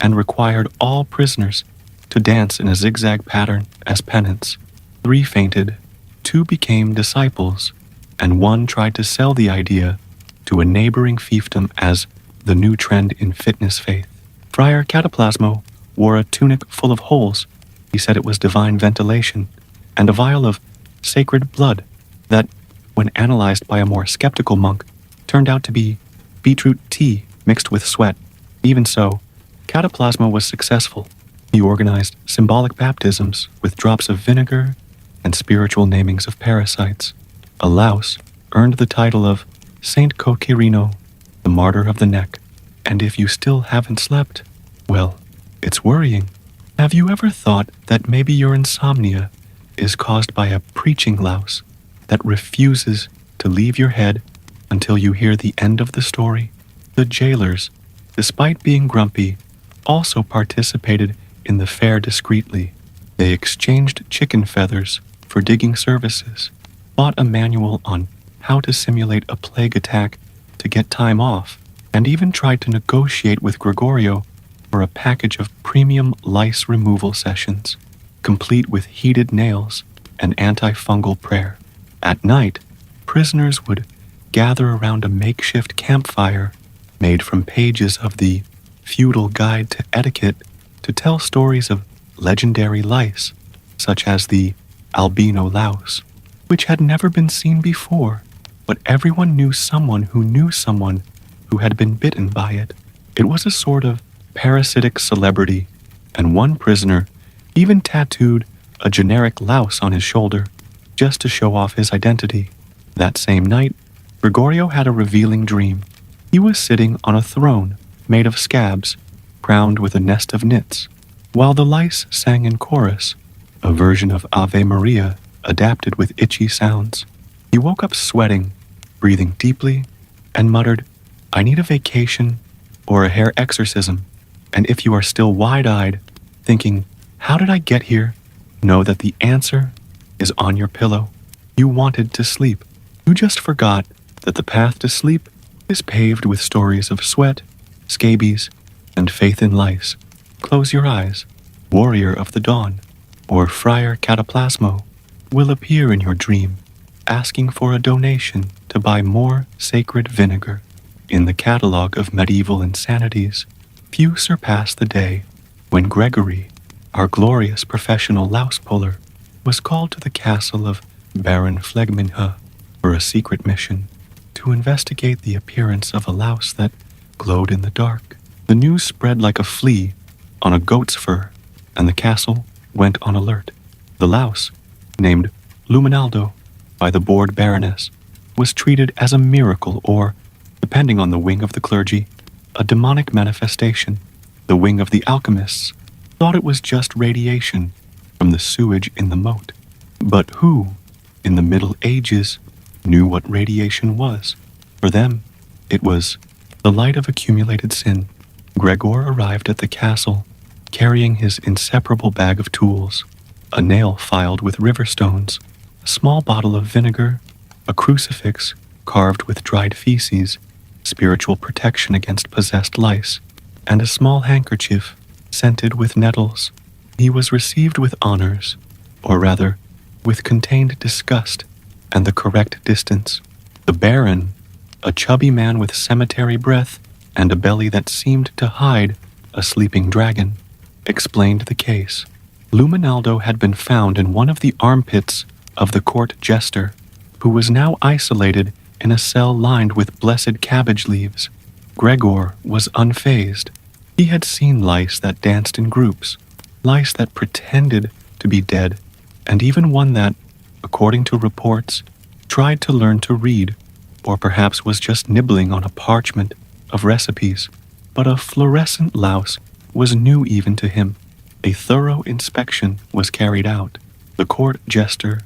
and required all prisoners to dance in a zigzag pattern as penance. 3 fainted, 2 became disciples, and 1 tried to sell the idea to a neighboring fiefdom as the new trend in fitness faith. Friar Cataplasmo wore a tunic full of holes. He said it was divine ventilation, and a vial of sacred blood that, when analyzed by a more skeptical monk, turned out to be beetroot tea mixed with sweat. Even so, Cataplasmo was successful. He organized symbolic baptisms with drops of vinegar and spiritual namings of parasites. A louse earned the title of Saint Coquirino, the martyr of the neck. And if you still haven't slept, well, it's worrying. Have you ever thought that maybe your insomnia is caused by a preaching louse that refuses to leave your head until you hear the end of the story? The jailers, despite being grumpy, also participated in the fair discreetly. They exchanged chicken feathers for digging services, bought a manual on how to simulate a plague attack to get time off, and even tried to negotiate with Gregorio for a package of premium lice removal sessions, complete with heated nails and antifungal prayer. At night, prisoners would gather around a makeshift campfire made from pages of the Feudal Guide to Etiquette to tell stories of legendary lice, such as the albino louse, which had never been seen before, but everyone knew someone who had been bitten by it. It was a sort of parasitic celebrity, and one prisoner even tattooed a generic louse on his shoulder just to show off his identity. That same night, Gregorio had a revealing dream. He was sitting on a throne made of scabs, crowned with a nest of nits, while the lice sang in chorus, a version of Ave Maria adapted with itchy sounds. He woke up sweating, breathing deeply, and muttered, "I need a vacation or a hair exorcism." And if you are still wide-eyed, thinking, "How did I get here?" know that the answer is on your pillow. You wanted to sleep. You just forgot that the path to sleep is paved with stories of sweat, scabies, and faith in lice. Close your eyes. Warrior of the Dawn, or Friar Cataplasmo, will appear in your dream, asking for a donation to buy more sacred vinegar. In the catalog of medieval insanities, few surpass the day when Gregory, our glorious professional louse puller, was called to the castle of Baron Flegminhe for a secret mission to investigate the appearance of a louse that glowed in the dark. The news spread like a flea on a goat's fur, and the castle went on alert. The louse, named Luminaldo by the bored baroness, was treated as a miracle or depending on the wing of the clergy, a demonic manifestation. The wing of the alchemists thought it was just radiation from the sewage in the moat. But who, in the Middle Ages, knew what radiation was? For them, it was the light of accumulated sin. Gregor arrived at the castle, carrying his inseparable bag of tools, a nail filed with river stones, a small bottle of vinegar, a crucifix carved with dried feces, spiritual protection against possessed lice, and a small handkerchief scented with nettles. He was received with honors, or rather, with contained disgust and the correct distance. The Baron, a chubby man with cemetery breath and a belly that seemed to hide a sleeping dragon, explained the case. Luminaldo had been found in one of the armpits of the court jester, who was now isolated in a cell lined with blessed cabbage leaves. Gregor was unfazed. He had seen lice that danced in groups, lice that pretended to be dead, and even one that, according to reports, tried to learn to read, or perhaps was just nibbling on a parchment of recipes. But a fluorescent louse was new even to him. A thorough inspection was carried out. The court jester,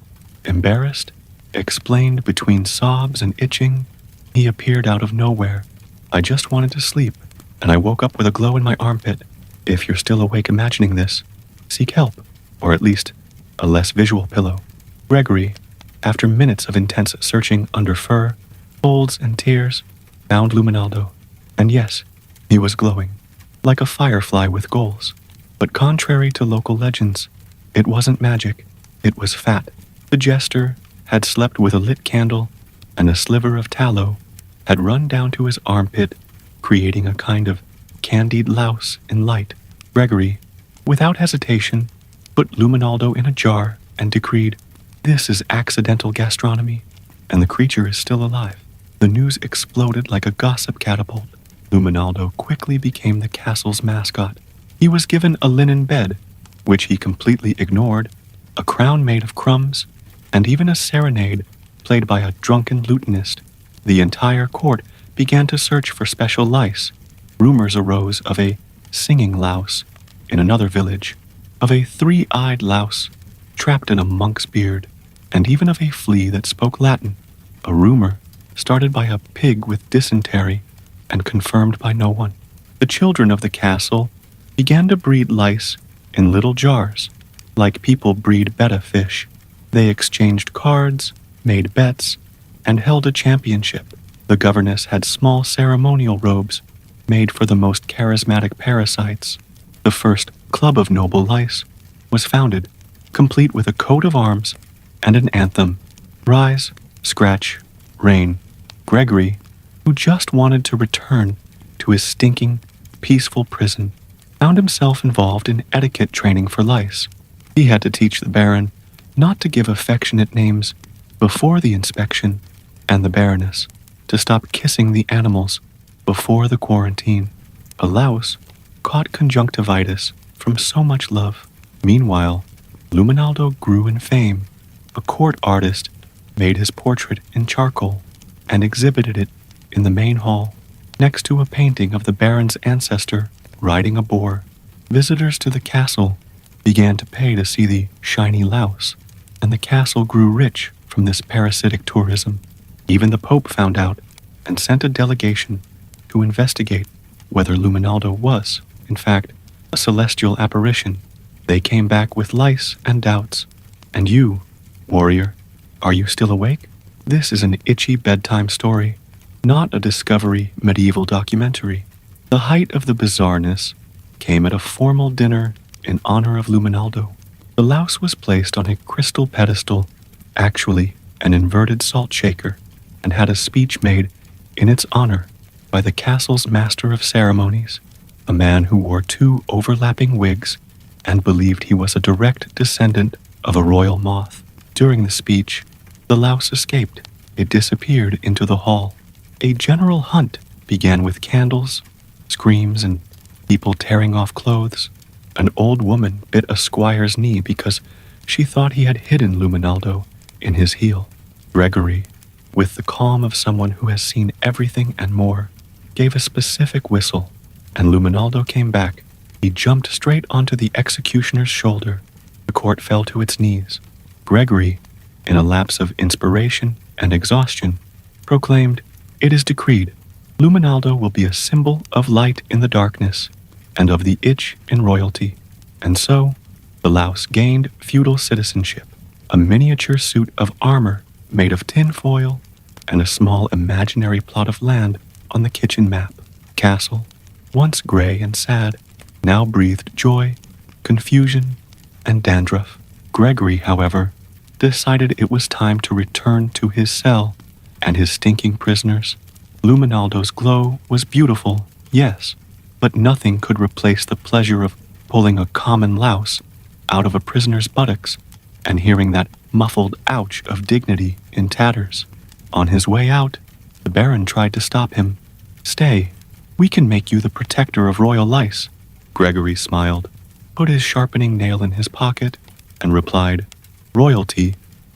embarrassed, explained between sobs and itching. He appeared out of nowhere. "I just wanted to sleep, and I woke up with a glow in my armpit. If you're still awake imagining this, seek help, or at least a less visual pillow." Gregory, after minutes of intense searching under fur, folds, and tears, found Luminaldo. And yes, he was glowing, like a firefly with goals. But contrary to local legends, it wasn't magic, it was fat. The jester had slept with a lit candle, and a sliver of tallow had run down to his armpit, creating a kind of candied louse in light. Gregory, without hesitation, put Luminaldo in a jar and decreed, "This is accidental gastronomy, and the creature is still alive." The news exploded like a gossip catapult. Luminaldo quickly became the castle's mascot. He was given a linen bed, which he completely ignored, a crown made of crumbs, and even a serenade played by a drunken lutenist. The entire court began to search for special lice. Rumors arose of a singing louse in another village, of a three-eyed louse trapped in a monk's beard, and even of a flea that spoke Latin, a rumor started by a pig with dysentery and confirmed by no one. The children of the castle began to breed lice in little jars, like people breed betta fish. They exchanged cards, made bets, and held a championship. The governess had small ceremonial robes made for the most charismatic parasites. The first club of noble lice was founded, complete with a coat of arms and an anthem: "Rise, scratch, reign." Gregory, who just wanted to return to his stinking, peaceful prison, found himself involved in etiquette training for lice. He had to teach the Baron not to give affectionate names before the inspection, and the Baroness to stop kissing the animals before the quarantine. A louse caught conjunctivitis from so much love. Meanwhile, Luminaldo grew in fame. A court artist made his portrait in charcoal and exhibited it in the main hall, next to a painting of the Baron's ancestor riding a boar. Visitors to the castle began to pay to see the shiny louse, and the castle grew rich from this parasitic tourism. Even the Pope found out and sent a delegation to investigate whether Luminaldo was, in fact, a celestial apparition. They came back with lice and doubts. And you, warrior, are you still awake? This is an itchy bedtime story, not a Discovery medieval documentary. The height of the bizarreness came at a formal dinner in honor of Luminaldo. The louse was placed on a crystal pedestal, actually an inverted salt shaker, and had a speech made in its honor by the castle's master of ceremonies, a man who wore 2 overlapping wigs and believed he was a direct descendant of a royal moth. During the speech, the louse escaped. It disappeared into the hall. A general hunt began with candles, screams, and people tearing off clothes. An old woman bit a squire's knee because she thought he had hidden Luminaldo in his heel. Gregory, with the calm of someone who has seen everything and more, gave a specific whistle, and Luminaldo came back. He jumped straight onto the executioner's shoulder. The court fell to its knees. Gregory, in a lapse of inspiration and exhaustion, proclaimed, "It is decreed. Luminaldo will be a symbol of light in the darkness and of the itch in royalty." And so, the louse gained feudal citizenship, a miniature suit of armor made of tin foil, and a small imaginary plot of land on the kitchen map. Castle, once gray and sad, now breathed joy, confusion, and dandruff. Gregory, however, decided it was time to return to his cell and his stinking prisoners. Luminaldo's glow was beautiful, yes, but nothing could replace the pleasure of pulling a common louse out of a prisoner's buttocks and hearing that muffled ouch of dignity in tatters. On his way out, the Baron tried to stop him. "Stay, we can make you the protector of royal lice." Gregory smiled, put his sharpening nail in his pocket, and replied, "Royalty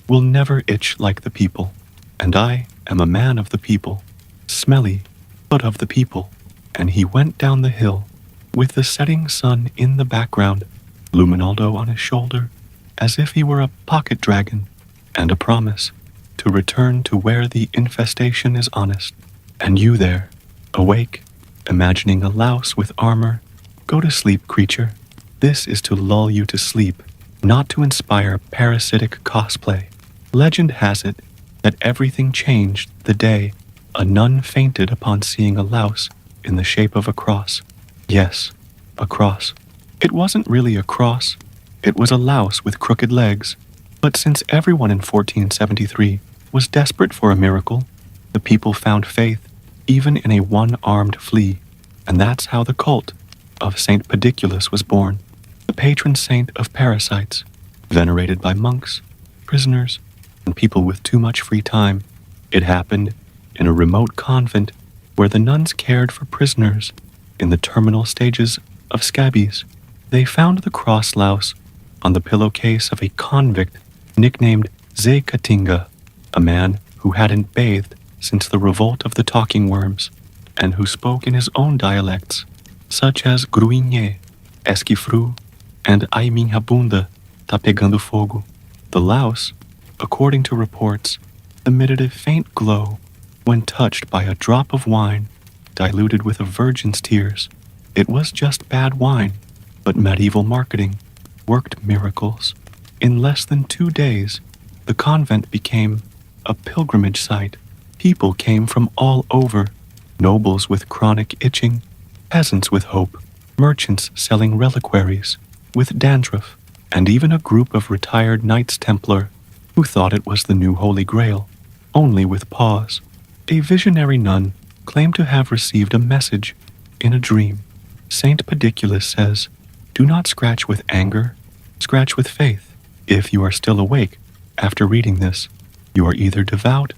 will never itch like the people, and I am a man of the people, smelly, but of the people." And he went down the hill, with the setting sun in the background, Luminaldo on his shoulder, as if he were a pocket dragon, and a promise to return to where the infestation is honest. And you there, awake, imagining a louse with armor, go to sleep, creature. This is to lull you to sleep, not to inspire parasitic cosplay. Legend has it that everything changed the day a nun fainted upon seeing a louse in the shape of a cross. Yes, a cross. It wasn't really a cross. It was a louse with crooked legs. But since everyone in 1473 was desperate for a miracle, the people found faith even in a one-armed flea, and that's how the cult of Saint Pediculus was born, the patron saint of parasites, venerated by monks, prisoners, and people with too much free time. It happened in a remote convent where the nuns cared for prisoners in the terminal stages of scabies. They found the cross louse on the pillowcase of a convict nicknamed Zekatinga, a man who hadn't bathed since the revolt of the talking worms, and who spoke in his own dialects, such as Gruinhe, Esquifru, and Ai minha bunda tá pegando fogo. The louse, according to reports, emitted a faint glow when touched by a drop of wine diluted with a virgin's tears. It was just bad wine, but medieval marketing worked miracles. In less than 2 days, the convent became a pilgrimage site. People came from all over, nobles with chronic itching, peasants with hope, merchants selling reliquaries with dandruff, and even a group of retired Knights Templar who thought it was the new Holy Grail, only with paws. A visionary nun claimed to have received a message in a dream. Saint Pediculus says, "Do not scratch with anger, scratch with faith." If you are still awake after reading this, you are either devout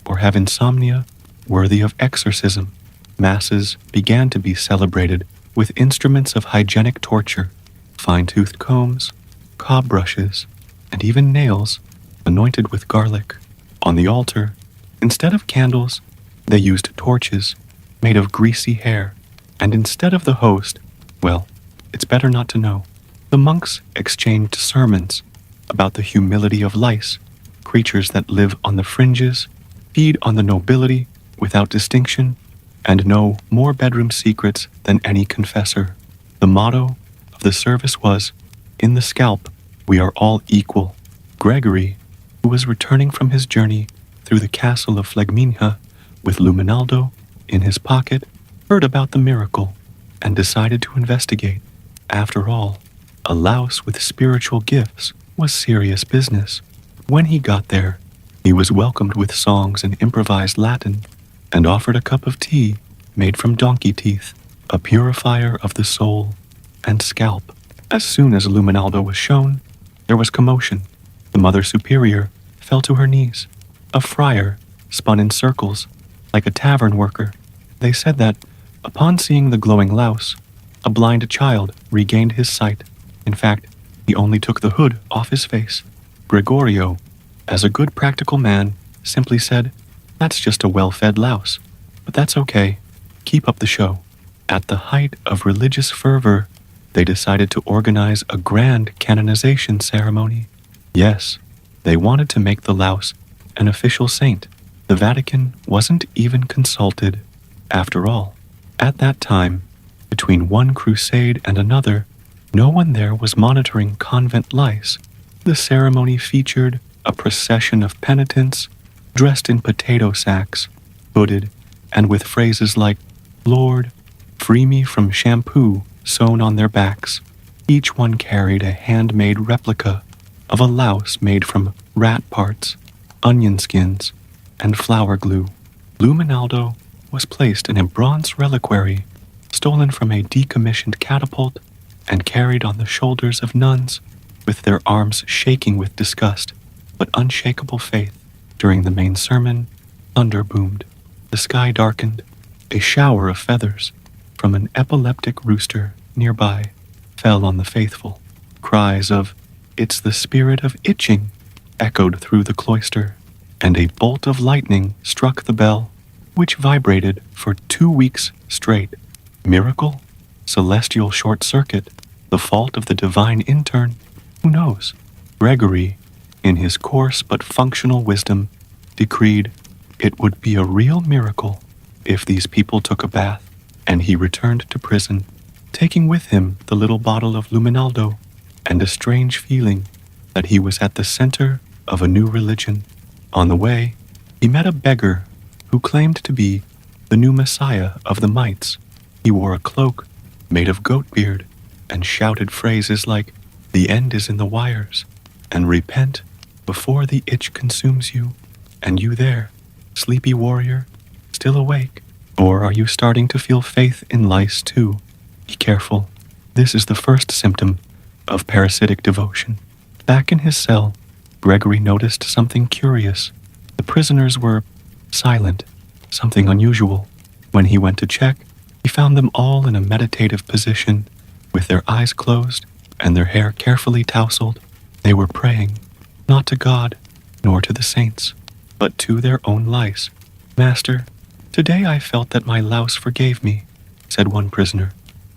or have insomnia worthy of exorcism. Masses began to be celebrated with instruments of hygienic torture, fine-toothed combs, cob brushes, and even nails anointed with garlic. On the altar, instead of candles, they used torches made of greasy hair, and instead of the host, well, it's better not to know. The monks exchanged sermons about the humility of lice, creatures that live on the fringes, feed on the nobility without distinction, and know more bedroom secrets than any confessor. The motto of the service was, "In the scalp, we are all equal." Gregory, who was returning from his journey through the castle of Flegminha with Luminaldo in his pocket, heard about the miracle and decided to investigate. After all, a louse with spiritual gifts was serious business. When he got there, he was welcomed with songs in improvised Latin and offered a cup of tea made from donkey teeth, a purifier of the soul and scalp. As soon as Luminaldo was shown, there was commotion. The Mother Superior fell to her knees. A friar spun in circles like a tavern worker. They said that, upon seeing the glowing louse, a blind child regained his sight. In fact, he only took the hood off his face. Gregorio, as a good practical man, simply said, That's just a well-fed louse. But that's okay. Keep up the show. At the height of religious fervor, they decided to organize a grand canonization ceremony. Yes, they wanted to make the louse an official saint. The Vatican wasn't even consulted. After all, at that time, between one crusade and another, no one there was monitoring convent lice. The ceremony featured a procession of penitents dressed in potato sacks, hooded, and with phrases like, "Lord, free me from shampoo," sewn on their backs. Each one carried a handmade replica of a louse made from rat parts, onion skins, and flour glue. Luminaldo was placed in a bronze reliquary stolen from a decommissioned catapult and carried on the shoulders of nuns with their arms shaking with disgust but unshakable faith. During the main sermon, thunder boomed. The sky darkened. A shower of feathers from an epileptic rooster nearby fell on the faithful. Cries of, "It's the spirit of itching," echoed through the cloister, and a bolt of lightning struck the bell, which vibrated for 2 weeks straight. Miracle? Celestial short circuit? The fault of the divine intern? Who knows? Gregory, in his coarse but functional wisdom, decreed it would be a real miracle if these people took a bath, and he returned to prison, taking with him the little bottle of Luminaldo and a strange feeling that he was at the center of a new religion. On the way, he met a beggar who claimed to be the new messiah of the mites. He wore a cloak made of goat beard and shouted phrases like, "The end is in the wires," and "Repent before the itch consumes you." And you there, sleepy warrior, still awake? Or are you starting to feel faith in lice too? Be careful. This is the first symptom of parasitic devotion. Back in his cell, Gregory noticed something curious. The prisoners were silent, something unusual. When he went to check, he found them all in a meditative position, with their eyes closed and their hair carefully tousled. They were praying, not to God, nor to the saints, but to their own lice. "Master, today I felt that my louse forgave me," said one prisoner,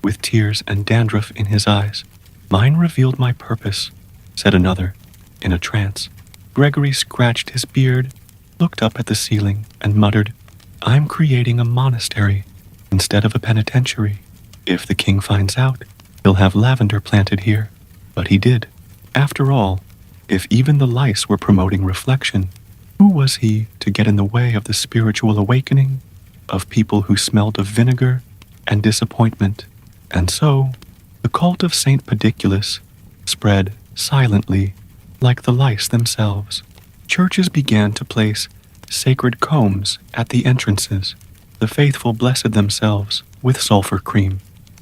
with tears and dandruff in his eyes. "Mine revealed my purpose," said another, in a trance. Gregory scratched his beard, looked up at the ceiling, and muttered, "I'm creating a monastery instead of a penitentiary. If the king finds out, he'll have lavender planted here." But he did. After all, if even the lice were promoting reflection, who was he to get in the way of the spiritual awakening of people who smelled of vinegar and disappointment? And so, the cult of Saint Pediculus spread silently, like the lice themselves. Churches began to place sacred combs at the entrances. The faithful blessed themselves with sulfur cream.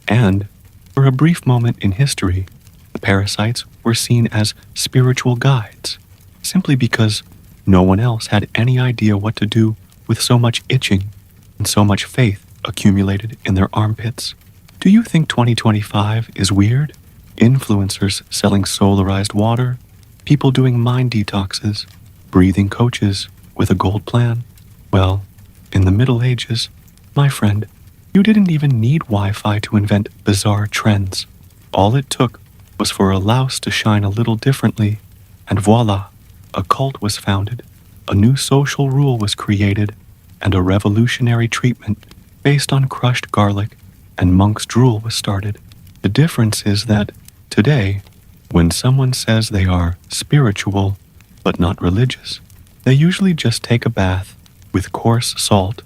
And, for a brief moment in history, the parasites were seen as spiritual guides, simply because no one else had any idea what to do with so much itching and so much faith accumulated in their armpits. Do you think 2025 is weird? Influencers selling solarized water, people doing mind detoxes, breathing coaches with a gold plan? Well, in the Middle Ages, my friend, you didn't even need Wi-Fi to invent bizarre trends. All it took was for a louse to shine a little differently, and voila, a cult was founded, a new social rule was created, and a revolutionary treatment based on crushed garlic and monk's drool was started. The difference is that today, when someone says they are spiritual but not religious, they usually just take a bath with coarse salt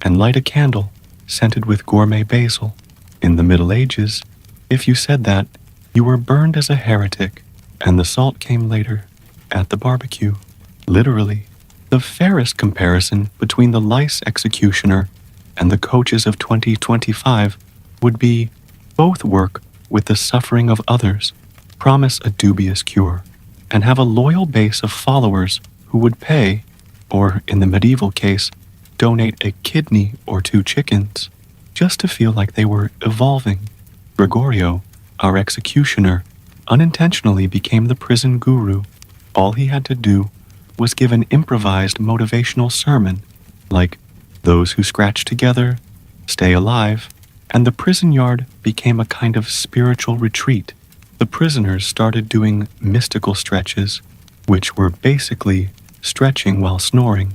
and light a candle scented with gourmet basil. In the Middle Ages, if you said that, you were burned as a heretic, and the salt came later, at the barbecue. Literally, the fairest comparison between the lice executioner and the coaches of 2025 would be both work with the suffering of others, promise a dubious cure, and have a loyal base of followers who would pay, or in the medieval case, donate a kidney or 2 chickens, just to feel like they were evolving. Gregorio, our executioner, unintentionally became the prison guru. All he had to do was give an improvised motivational sermon, like those who scratch together, stay alive, and the prison yard became a kind of spiritual retreat. The prisoners started doing mystical stretches, which were basically stretching while snoring,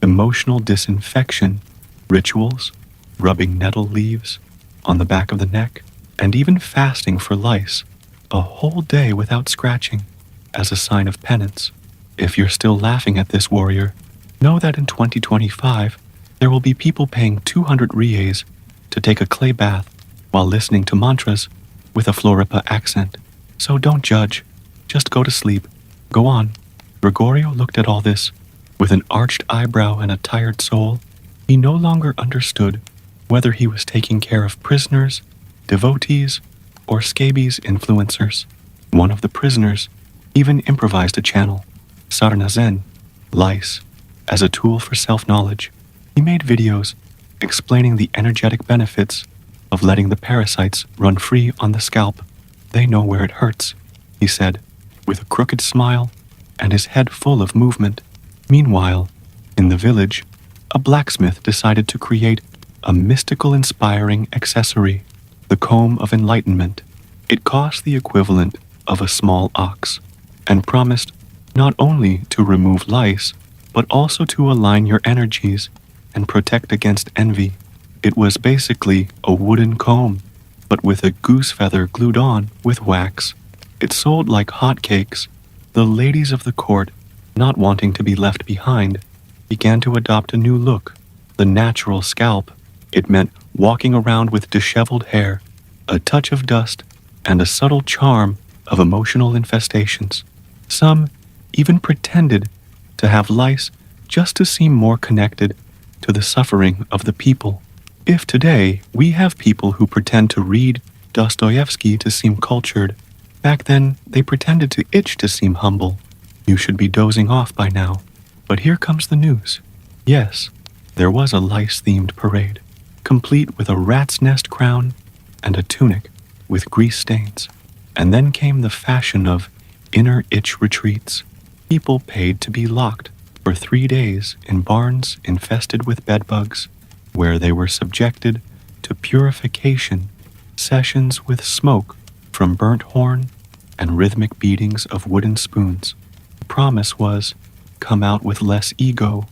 emotional disinfection, rituals, rubbing nettle leaves on the back of the neck, and even fasting for lice, a whole day without scratching, as a sign of penance. If you're still laughing at this, warrior, know that in 2025, there will be people paying 200 riés to take a clay bath while listening to mantras with a Floripa accent. So don't judge, just go to sleep. Go on. Gregorio looked at all this with an arched eyebrow and a tired soul. He no longer understood whether he was taking care of prisoners, devotees, or scabies influencers. One of the prisoners even improvised a channel, Sarna Zen, lice, as a tool for self-knowledge. He made videos explaining the energetic benefits of letting the parasites run free on the scalp. They know where it hurts, he said, with a crooked smile and his head full of movement. Meanwhile, in the village, a blacksmith decided to create a mystical inspiring accessory, the Comb of Enlightenment. It cost the equivalent of a small ox, and promised not only to remove lice, but also to align your energies and protect against envy. It was basically a wooden comb, but with a goose feather glued on with wax. It sold like hotcakes. The ladies of the court, not wanting to be left behind, began to adopt a new look, the natural scalp. It meant walking around with disheveled hair, a touch of dust, and a subtle charm of emotional infestations. Some even pretended to have lice just to seem more connected to the suffering of the people. If today we have people who pretend to read Dostoevsky to seem cultured, back then they pretended to itch to seem humble. You should be dozing off by now. But here comes the news. Yes, there was a lice-themed parade, complete with a rat's nest crown and a tunic with grease stains. And then came the fashion of inner itch retreats. People paid to be locked for 3 days in barns infested with bedbugs, where they were subjected to purification sessions with smoke from burnt horn and rhythmic beatings of wooden spoons. The promise was, come out with less ego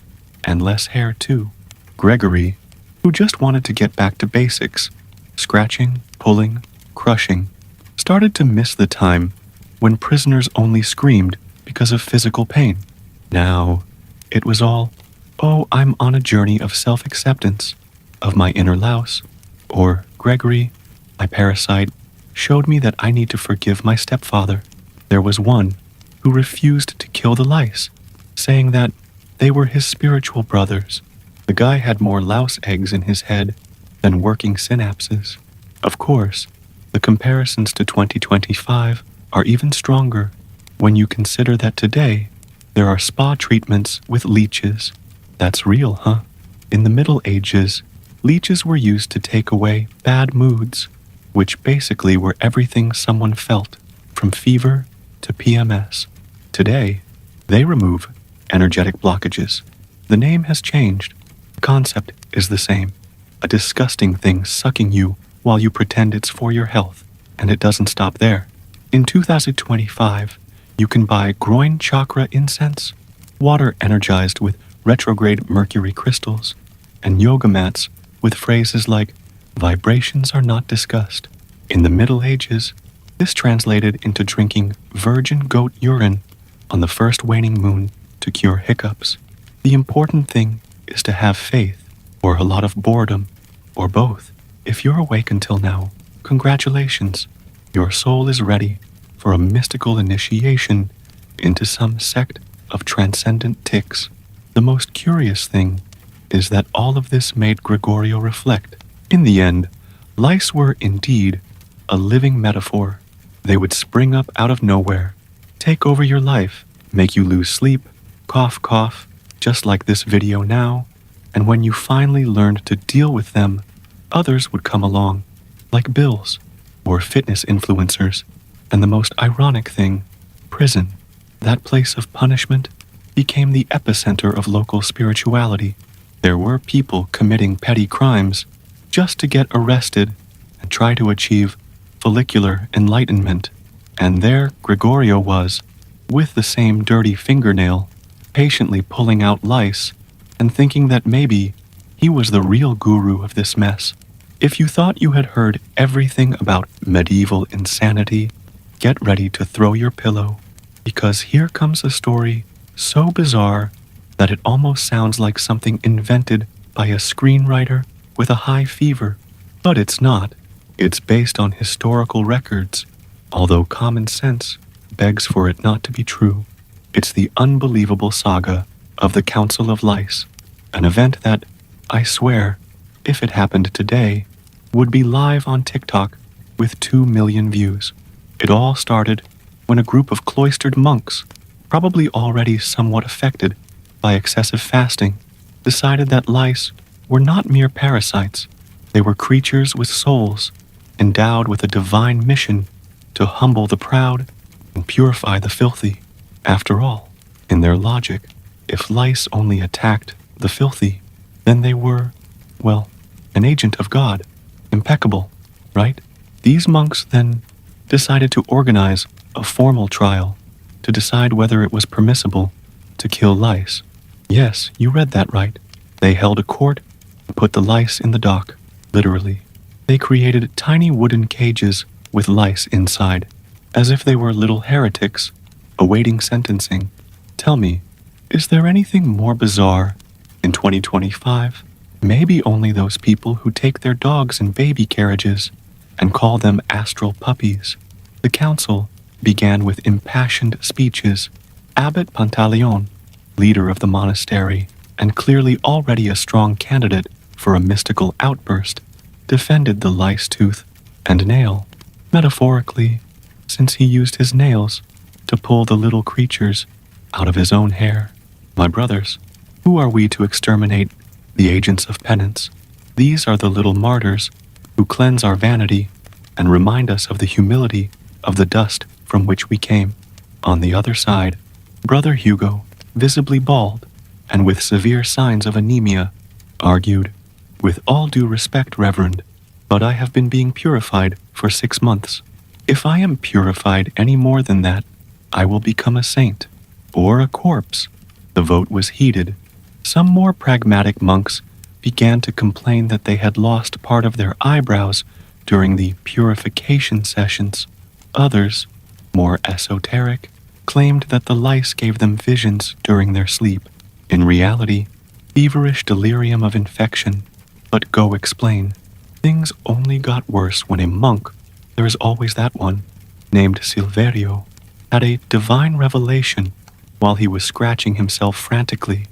and less hair too. Gregory, who just wanted to get back to basics, scratching, pulling, crushing, started to miss the time when prisoners only screamed because of physical pain. Now, it was all, oh, I'm on a journey of self-acceptance of my inner louse, or Gregory, my parasite, showed me that I need to forgive my stepfather. There was one who refused to kill the lice, saying that they were his spiritual brothers. The guy had more louse eggs in his head than working synapses. Of course, the comparisons to 2025 are even stronger when you consider that today there are spa treatments with leeches. That's real, huh? In the Middle Ages, leeches were used to take away bad moods, which basically were everything someone felt, from fever to PMS. Today, they remove energetic blockages. The name has changed. The concept is the same. A disgusting thing sucking you while you pretend it's for your health. And it doesn't stop there. In 2025, you can buy groin chakra incense, water energized with retrograde mercury crystals, and yoga mats with phrases like, vibrations are not discussed. In the Middle Ages, this translated into drinking virgin goat urine on the first waning moon to cure hiccups. The important thing is to have faith, or a lot of boredom, or both. If you're awake until now, congratulations. Your soul is ready for a mystical initiation into some sect of transcendent ticks. The most curious thing is that all of this made Gregorio reflect. In the end, lice were indeed a living metaphor. They would spring up out of nowhere, take over your life, make you lose sleep, cough, cough, just like this video now, and when you finally learned to deal with them, others would come along, like Bills, or fitness influencers, and the most ironic thing, prison, that place of punishment, became the epicenter of local spirituality. There were people committing petty crimes just to get arrested and try to achieve follicular enlightenment. And there Gregorio was, with the same dirty fingernail, patiently pulling out lice and thinking that maybe he was the real guru of this mess. If you thought you had heard everything about medieval insanity, get ready to throw your pillow, because here comes a story so bizarre that it almost sounds like something invented by a screenwriter with a high fever. But it's not. It's based on historical records, although common sense begs for it not to be true. It's the unbelievable saga of the Council of Lice, an event that, I swear, if it happened today, would be live on TikTok with 2 million views. It all started when a group of cloistered monks, probably already somewhat affected by excessive fasting, decided that lice were not mere parasites. They were creatures with souls, endowed with a divine mission to humble the proud and purify the filthy. After all, in their logic, if lice only attacked the filthy, then they were, well, an agent of God. Impeccable, right? These monks then decided to organize a formal trial to decide whether it was permissible to kill lice. Yes, you read that right. They held a court and put the lice in the dock, literally. They created tiny wooden cages with lice inside, as if they were little heretics awaiting sentencing. Tell me, is there anything more bizarre in 2025? Maybe only those people who take their dogs in baby carriages and call them astral puppies. The council began with impassioned speeches. Abbot Pantaleon, leader of the monastery and clearly already a strong candidate for a mystical outburst, defended the lice tooth and nail, metaphorically, since he used his nails to pull the little creatures out of his own hair. My brothers, who are we to exterminate the agents of penance? These are the little martyrs who cleanse our vanity and remind us of the humility of the dust from which we came. On the other side, Brother Hugo, visibly bald and with severe signs of anemia, argued, "With all due respect, Reverend, but I have been being purified for 6 months. If I am purified any more than that, I will become a saint, or a corpse." The vote was heated. Some more pragmatic monks began to complain that they had lost part of their eyebrows during the purification sessions. Others, more esoteric, claimed that the lice gave them visions during their sleep. In reality, feverish delirium of infection. But go explain. Things only got worse when a monk, there is always that one, named Silverio, had a divine revelation while he was scratching himself frantically.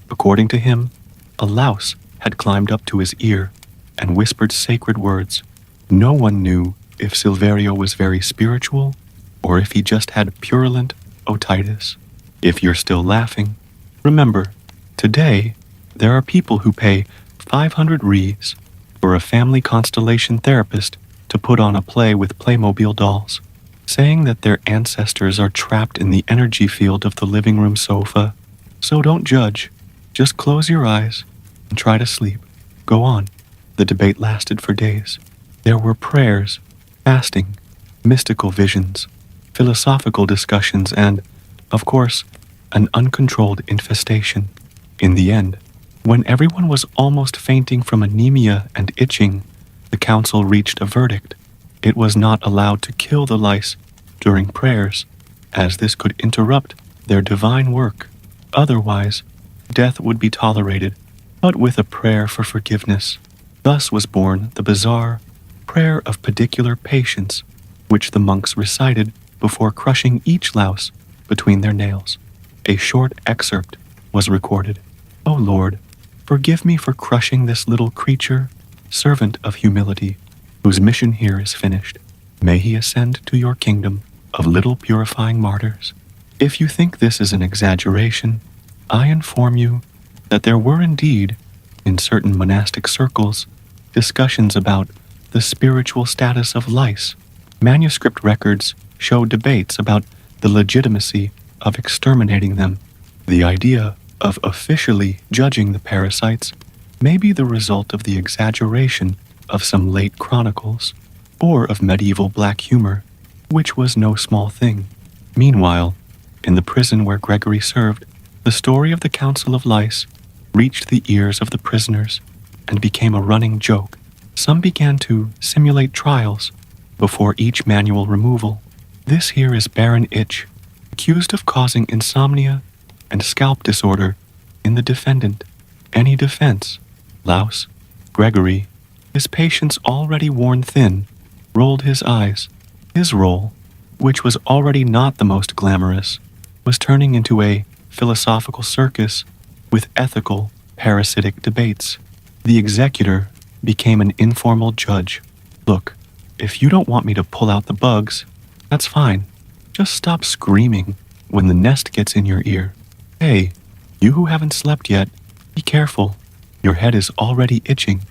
According to him, a louse had climbed up to his ear and whispered sacred words. No one knew if Silverio was very spiritual or if he just had purulent otitis. If you're still laughing, remember, today there are people who pay 500 rees for a family constellation therapist to put on a play with Playmobil dolls, saying that their ancestors are trapped in the energy field of the living room sofa. So don't judge. Just close your eyes and try to sleep. Go on. The debate lasted for days. There were prayers, fasting, mystical visions, philosophical discussions, and, of course, an uncontrolled infestation. In the end, when everyone was almost fainting from anemia and itching, the council reached a verdict. It was not allowed to kill the lice during prayers, as this could interrupt their divine work. Otherwise, death would be tolerated, but with a prayer for forgiveness. Thus was born the bizarre prayer of pedicular patience, which the monks recited before crushing each louse between their nails. A short excerpt was recorded. "O Lord, forgive me for crushing this little creature, servant of humility, whose mission here is finished. May he ascend to your kingdom of little purifying martyrs." If you think this is an exaggeration, I inform you that there were indeed, in certain monastic circles, discussions about the spiritual status of lice. Manuscript records show debates about the legitimacy of exterminating them. The idea of officially judging the parasites Maybe the result of the exaggeration of some late chronicles, or of medieval black humor, which was no small thing. Meanwhile, in the prison where Gregory served, the story of the Council of Lice reached the ears of the prisoners and became a running joke. Some began to simulate trials before each manual removal. This here is Baron Itch, accused of causing insomnia and scalp disorder in the defendant. Any defense? Louse, Gregory, his patience already worn thin, rolled his eyes. His role, which was already not the most glamorous, was turning into a philosophical circus with ethical, parasitic debates. The executor became an informal judge. Look, if you don't want me to pull out the bugs, that's fine. Just stop screaming when the nest gets in your ear. Hey, you who haven't slept yet, be careful. Your head is already itching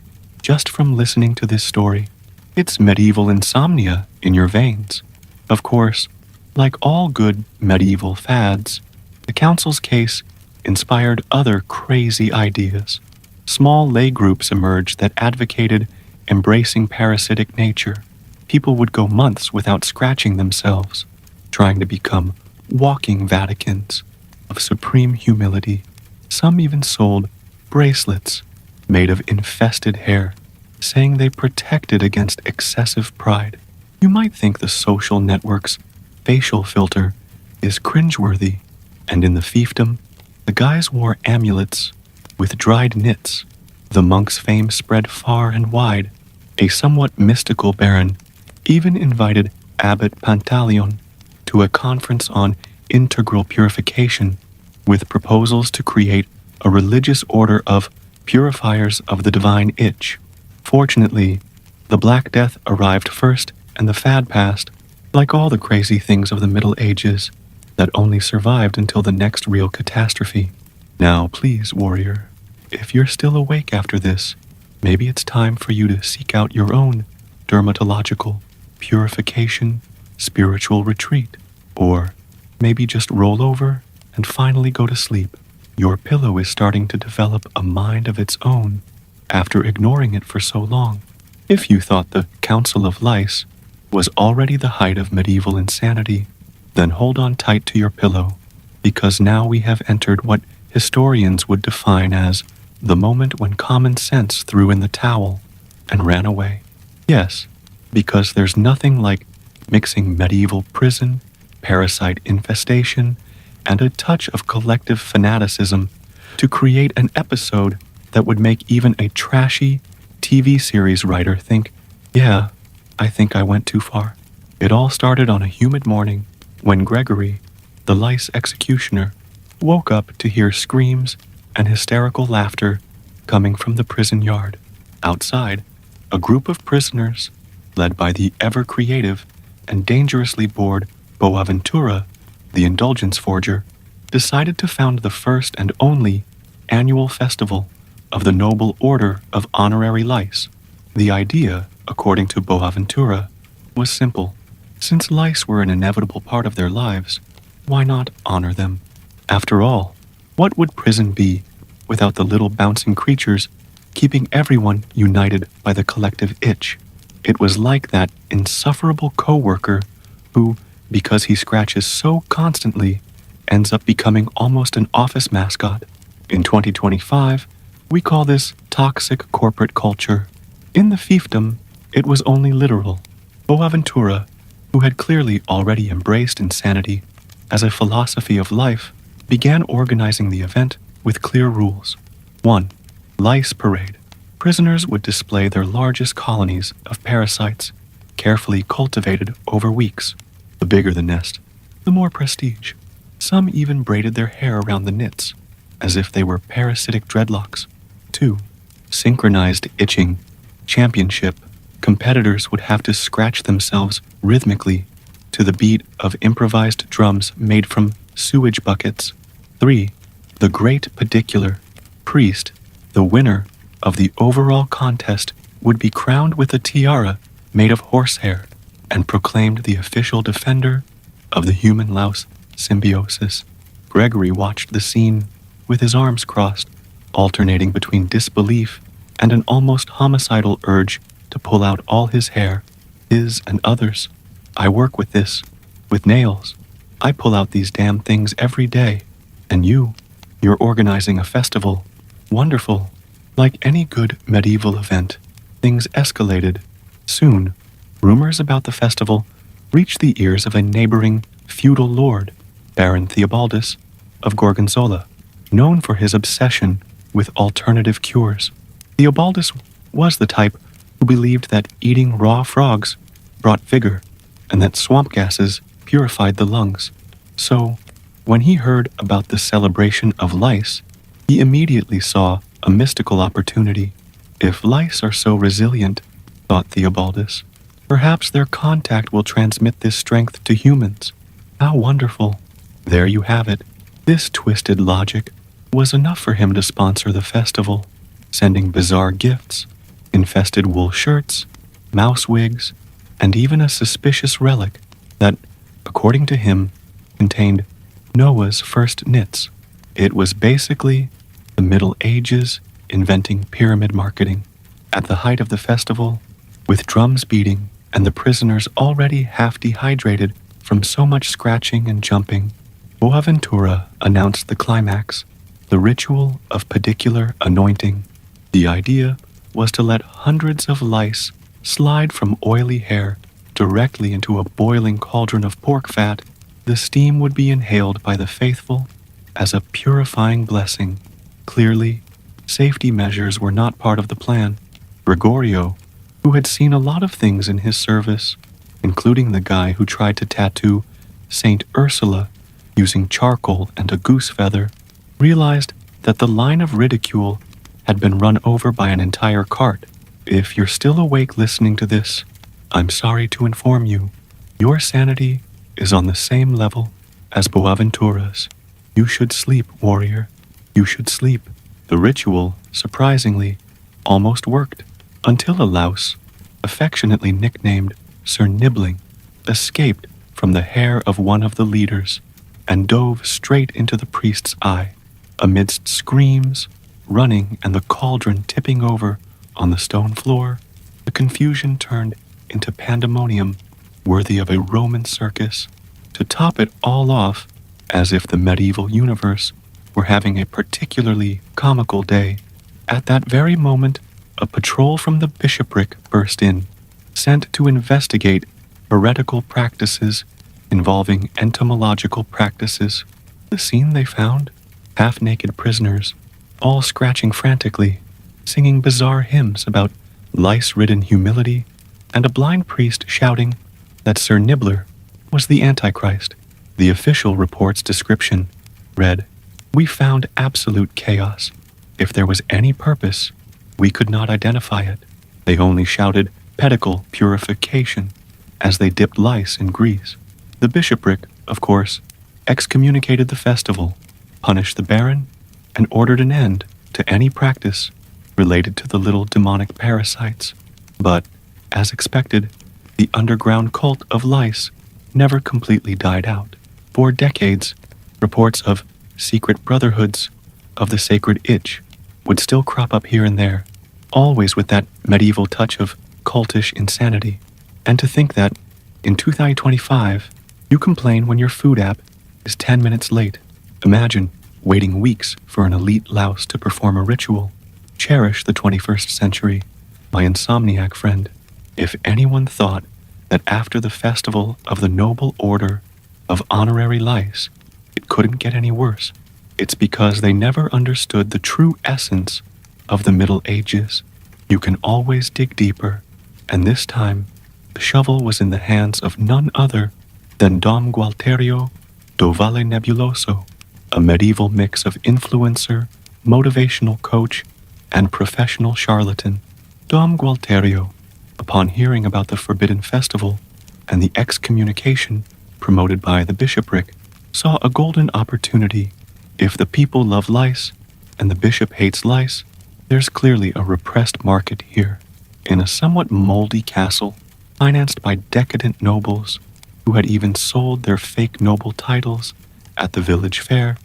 just from listening to this story. It's medieval insomnia in your veins. Of course, like all good medieval fads, the council's case inspired other crazy ideas. Small lay groups emerged that advocated embracing parasitic nature. People would go months without scratching themselves, trying to become walking Vaticans of supreme humility. Some even sold bracelets made of infested hair, saying they protected against excessive pride. You might think the social network's facial filter is cringeworthy, and in the fiefdom, the guys wore amulets with dried nits. The monk's fame spread far and wide. A somewhat mystical baron even invited Abbot Pantaleon to a conference on integral purification, with proposals to create a religious order of purifiers of the divine itch. Fortunately, the Black Death arrived first and the fad passed, like all the crazy things of the Middle Ages that only survived until the next real catastrophe. Now, please, warrior, if you're still awake after this, maybe it's time for you to seek out your own dermatological purification, spiritual retreat, or maybe just roll over and finally go to sleep. Your pillow is starting to develop a mind of its own after ignoring it for so long. If you thought the Council of Lice was already the height of medieval insanity, then hold on tight to your pillow, because now we have entered what historians would define as the moment when common sense threw in the towel and ran away. Yes, because there's nothing like mixing medieval prison, parasite infestation, and a touch of collective fanaticism to create an episode that would make even a trashy TV series writer think, yeah, I think I went too far. It all started on a humid morning when Gregory, the lice executioner, woke up to hear screams and hysterical laughter coming from the prison yard. Outside, a group of prisoners, led by the ever-creative and dangerously bored Boaventura, the indulgence forger, decided to found the first and only annual festival of the Noble Order of Honorary Lice. The idea, according to Boaventura, was simple. Since lice were an inevitable part of their lives, why not honor them? After all, what would prison be without the little bouncing creatures keeping everyone united by the collective itch? It was like that insufferable co-worker who, because he scratches so constantly, ends up becoming almost an office mascot. In 2025, we call this toxic corporate culture. In the fiefdom, it was only literal. Boaventura, who had clearly already embraced insanity as a philosophy of life, began organizing the event with clear rules. 1. Lice Parade. Prisoners would display their largest colonies of parasites, carefully cultivated over weeks. The bigger the nest, the more prestige. Some even braided their hair around the nits, as if they were parasitic dreadlocks. 2. Synchronized itching. Championship. Competitors would have to scratch themselves rhythmically to the beat of improvised drums made from sewage buckets. 3. The Great Pedicular. Priest, the winner of the overall contest, would be crowned with a tiara made of horsehair and proclaimed the official defender of the human-louse symbiosis. Gregory watched the scene with his arms crossed, alternating between disbelief and an almost homicidal urge to pull out all his hair, his and others. I work with this, with nails. I pull out these damn things every day. And you're organizing a festival. Wonderful. Like any good medieval event, things escalated. Soon, rumors about the festival reached the ears of a neighboring feudal lord, Baron Theobaldus of Gorgonzola, known for his obsession with alternative cures. Theobaldus was the type who believed that eating raw frogs brought vigor and that swamp gases purified the lungs. So, when he heard about the celebration of lice, he immediately saw a mystical opportunity. If lice are so resilient, thought Theobaldus, perhaps their contact will transmit this strength to humans. How wonderful. There you have it. This twisted logic was enough for him to sponsor the festival, sending bizarre gifts, infested wool shirts, mouse wigs, and even a suspicious relic that, according to him, contained Noah's first knits. It was basically the Middle Ages inventing pyramid marketing. At the height of the festival, with drums beating and the prisoners already half dehydrated from so much scratching and jumping, Boaventura announced the climax, the ritual of pedicular anointing. The idea was to let hundreds of lice slide from oily hair directly into a boiling cauldron of pork fat. The steam would be inhaled by the faithful as a purifying blessing. Clearly, safety measures were not part of the plan. Gregorio, who had seen a lot of things in his service, including the guy who tried to tattoo Saint Ursula using charcoal and a goose feather, realized that the line of ridicule had been run over by an entire cart. If you're still awake listening to this, I'm sorry to inform you, your sanity is on the same level as Boaventura's. You should sleep, warrior. You should sleep. The ritual, surprisingly, almost worked, until a louse, affectionately nicknamed Sir Nibbling, escaped from the hair of one of the leaders and dove straight into the priest's eye. Amidst screams, running, and the cauldron tipping over on the stone floor, the confusion turned into pandemonium worthy of a Roman circus. To top it all off, as if the medieval universe were having a particularly comical day, at that very moment, a patrol from the bishopric burst in, sent to investigate heretical practices involving entomological practices. The scene they found, half-naked prisoners, all scratching frantically, singing bizarre hymns about lice-ridden humility, and a blind priest shouting that Sir Nibbler was the Antichrist. The official report's description read, "We found absolute chaos. If there was any purpose, we could not identify it. They only shouted pedicle purification as they dipped lice in grease. The bishopric, of course, excommunicated the festival, punished the baron, and ordered an end to any practice related to the little demonic parasites. But, as expected, the underground cult of lice never completely died out. For decades, reports of secret brotherhoods of the sacred itch would still crop up here and there, always with that medieval touch of cultish insanity. And to think that, in 2025, you complain when your food app is 10 minutes late. Imagine waiting weeks for an elite louse to perform a ritual. Cherish the 21st century, my insomniac friend. If anyone thought that after the festival of the noble order of honorary lice, it couldn't get any worse, it's because they never understood the true essence of the Middle Ages. You can always dig deeper, and this time, the shovel was in the hands of none other than Dom Gualterio do Valle Nebuloso, a medieval mix of influencer, motivational coach, and professional charlatan. Dom Gualterio, upon hearing about the forbidden festival and the excommunication promoted by the bishopric, saw a golden opportunity. If the people love lice and the bishop hates lice, there's clearly a repressed market here. In a somewhat moldy castle, financed by decadent nobles who had even sold their fake noble titles at the village fair,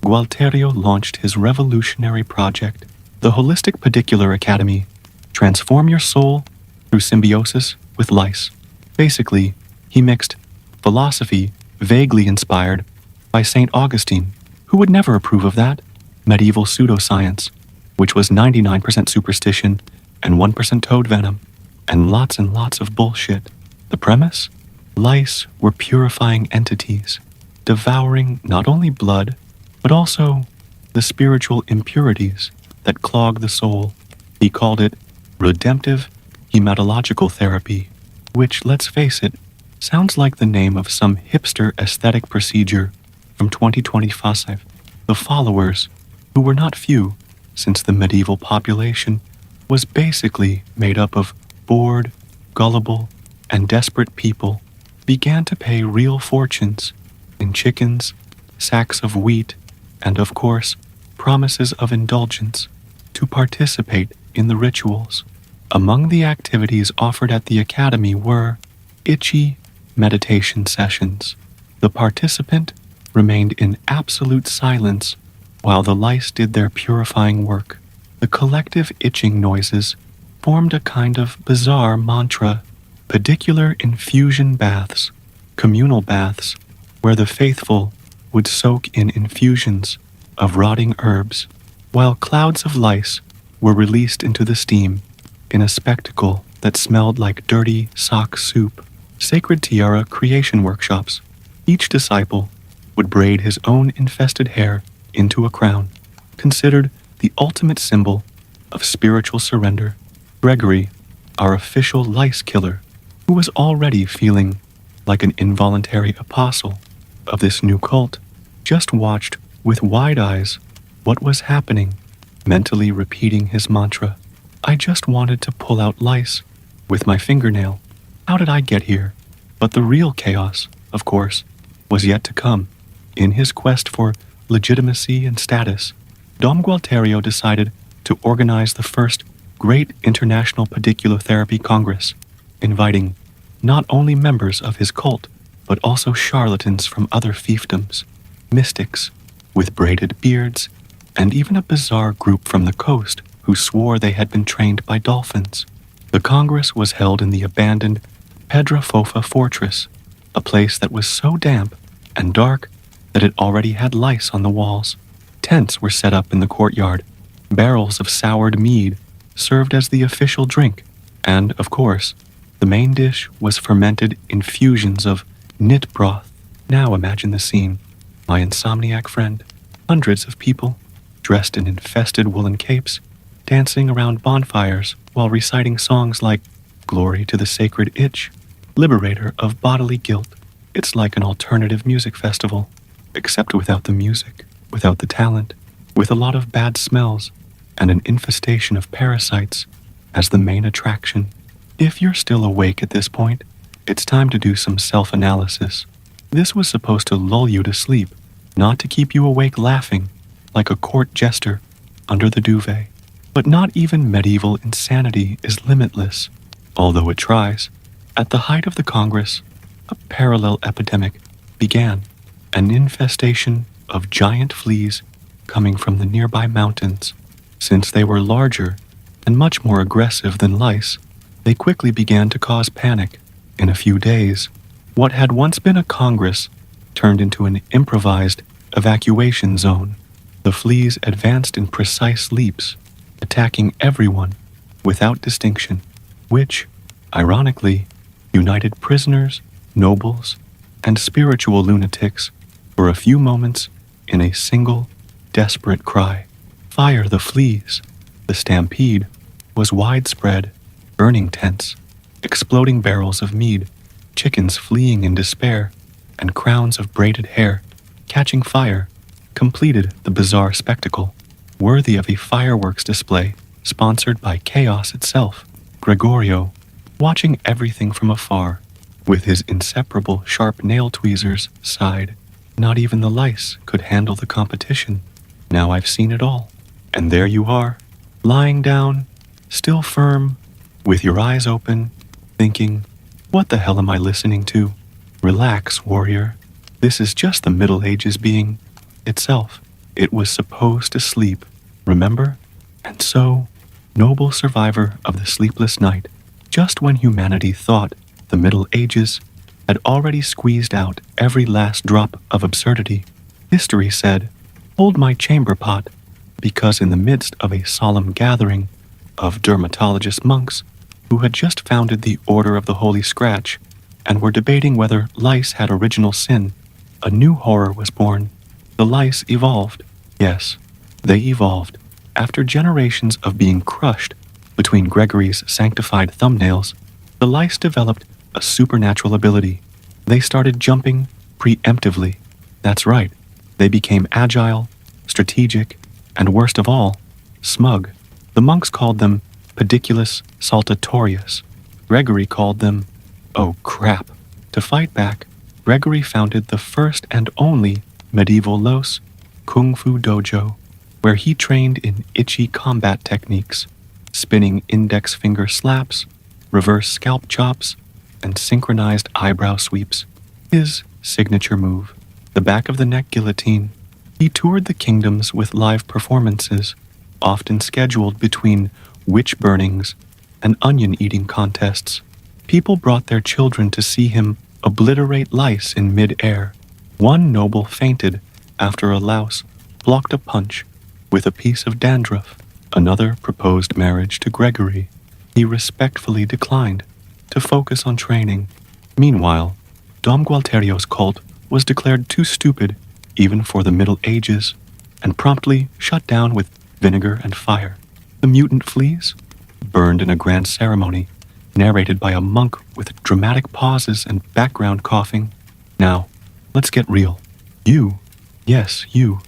Gualterio launched his revolutionary project, the Holistic Pedicular Academy. Transform your soul through symbiosis with lice. Basically, he mixed philosophy vaguely inspired by St. Augustine, who would never approve of that, medieval pseudoscience, which was 99% superstition and 1% toad venom, and lots of bullshit. The premise? Lice were purifying entities, devouring not only blood, but also the spiritual impurities that clog the soul. He called it redemptive hematological therapy, which, let's face it, sounds like the name of some hipster aesthetic procedure from 2025. The followers, who were not few, since the medieval population was basically made up of bored, gullible, and desperate people, began to pay real fortunes in chickens, sacks of wheat, and of course, promises of indulgence to participate in the rituals. Among the activities offered at the academy were itchy meditation sessions. The participant remained in absolute silence while the lice did their purifying work. The collective itching noises formed a kind of bizarre mantra. Pedicular infusion baths, communal baths, where the faithful would soak in infusions of rotting herbs, while clouds of lice were released into the steam in a spectacle that smelled like dirty sock soup. Sacred Tiara creation workshops. Each disciple would braid his own infested hair into a crown, considered the ultimate symbol of spiritual surrender. Gregory, our official lice killer, who was already feeling like an involuntary apostle of this new cult, just watched with wide eyes what was happening, mentally repeating his mantra. I just wanted to pull out lice with my fingernail. How did I get here? But the real chaos, of course, was yet to come. In his quest for legitimacy and status, Dom Gualterio decided to organize the first Great International Pedicular Therapy Congress, inviting not only members of his cult, but also charlatans from other fiefdoms, mystics with braided beards, and even a bizarre group from the coast who swore they had been trained by dolphins. The Congress was held in the abandoned Pedrafofa Fortress, a place that was so damp and dark that it already had lice on the walls. Tents were set up in the courtyard. Barrels of soured mead served as the official drink, and, of course, the main dish was fermented infusions of knit broth. Now imagine the scene. My insomniac friend, hundreds of people, dressed in infested woolen capes, dancing around bonfires while reciting songs like Glory to the Sacred Itch, Liberator of Bodily Guilt. It's like an alternative music festival, except without the music, without the talent, with a lot of bad smells, and an infestation of parasites as the main attraction. If you're still awake at this point, it's time to do some self-analysis. This was supposed to lull you to sleep, not to keep you awake laughing like a court jester under the duvet. But not even medieval insanity is limitless, although it tries. At the height of the Congress, a parallel epidemic began, an infestation of giant fleas coming from the nearby mountains. Since they were larger and much more aggressive than lice, they quickly began to cause panic. In a few days, what had once been a congress turned into an improvised evacuation zone. The fleas advanced in precise leaps, attacking everyone without distinction, which, ironically, united prisoners, nobles, and spiritual lunatics for a few moments in a single, desperate cry. Fire the fleas! The stampede was widespread, burning tents, exploding barrels of mead, chickens fleeing in despair, and crowns of braided hair catching fire completed the bizarre spectacle, worthy of a fireworks display sponsored by chaos itself. Gregorio, watching everything from afar, with his inseparable sharp nail tweezers, sighed. Not even the lice could handle the competition. Now I've seen it all. And there you are, lying down, still firm, with your eyes open, thinking, what the hell am I listening to? Relax, warrior. This is just the Middle Ages being itself. It was supposed to sleep, remember? And so, noble survivor of the sleepless night, just when humanity thought the Middle Ages had already squeezed out every last drop of absurdity, history said, "Hold my chamber pot," because in the midst of a solemn gathering of dermatologist monks who had just founded the Order of the Holy Scratch and were debating whether lice had original sin, a new horror was born. The lice evolved. Yes, they evolved. After generations of being crushed between Gregory's sanctified thumbnails, the lice developed a supernatural ability. They started jumping preemptively. That's right. They became agile, strategic, and worst of all, smug. The monks called them Pediculus saltatorius. Gregory called them, oh crap. To fight back, Gregory founded the first and only medieval Los Kung Fu Dojo, where he trained in itchy combat techniques, spinning index finger slaps, reverse scalp chops, and synchronized eyebrow sweeps. His signature move, the back of the neck guillotine. He toured the kingdoms with live performances, often scheduled between witch burnings and onion-eating contests. People brought their children to see him obliterate lice in mid-air. One noble fainted after a louse blocked a punch with a piece of dandruff. Another proposed marriage to Gregory. He respectfully declined to focus on training. Meanwhile, Dom Gualterio's cult was declared too stupid even for the Middle Ages and promptly shut down with vinegar and fire. The mutant fleas, burned in a grand ceremony, narrated by a monk with dramatic pauses and background coughing. Now, let's get real. You, yes, you,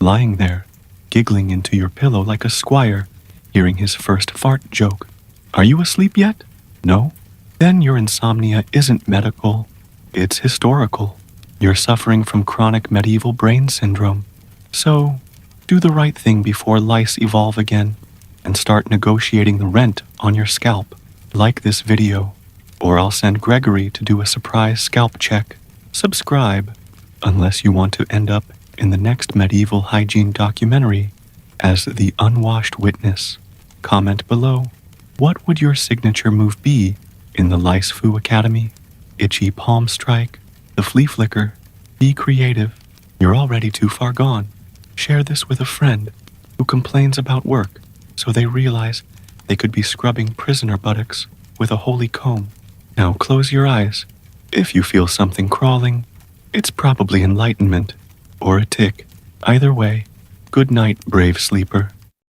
lying there, giggling into your pillow like a squire hearing his first fart joke. Are you asleep yet? No? Then your insomnia isn't medical, it's historical. You're suffering from chronic medieval brain syndrome. So, do the right thing before lice evolve again and start negotiating the rent on your scalp. Like this video, or I'll send Gregory to do a surprise scalp check. Subscribe, unless you want to end up in the next medieval hygiene documentary as the unwashed witness. Comment below. What would your signature move be in the Lice Foo Academy? Itchy palm strike? The flea flicker? Be creative. You're already too far gone. Share this with a friend who complains about work so they realize they could be scrubbing prisoner buttocks with a holy comb. Now close your eyes. If you feel something crawling, it's probably enlightenment or a tick. Either way, good night, brave sleeper.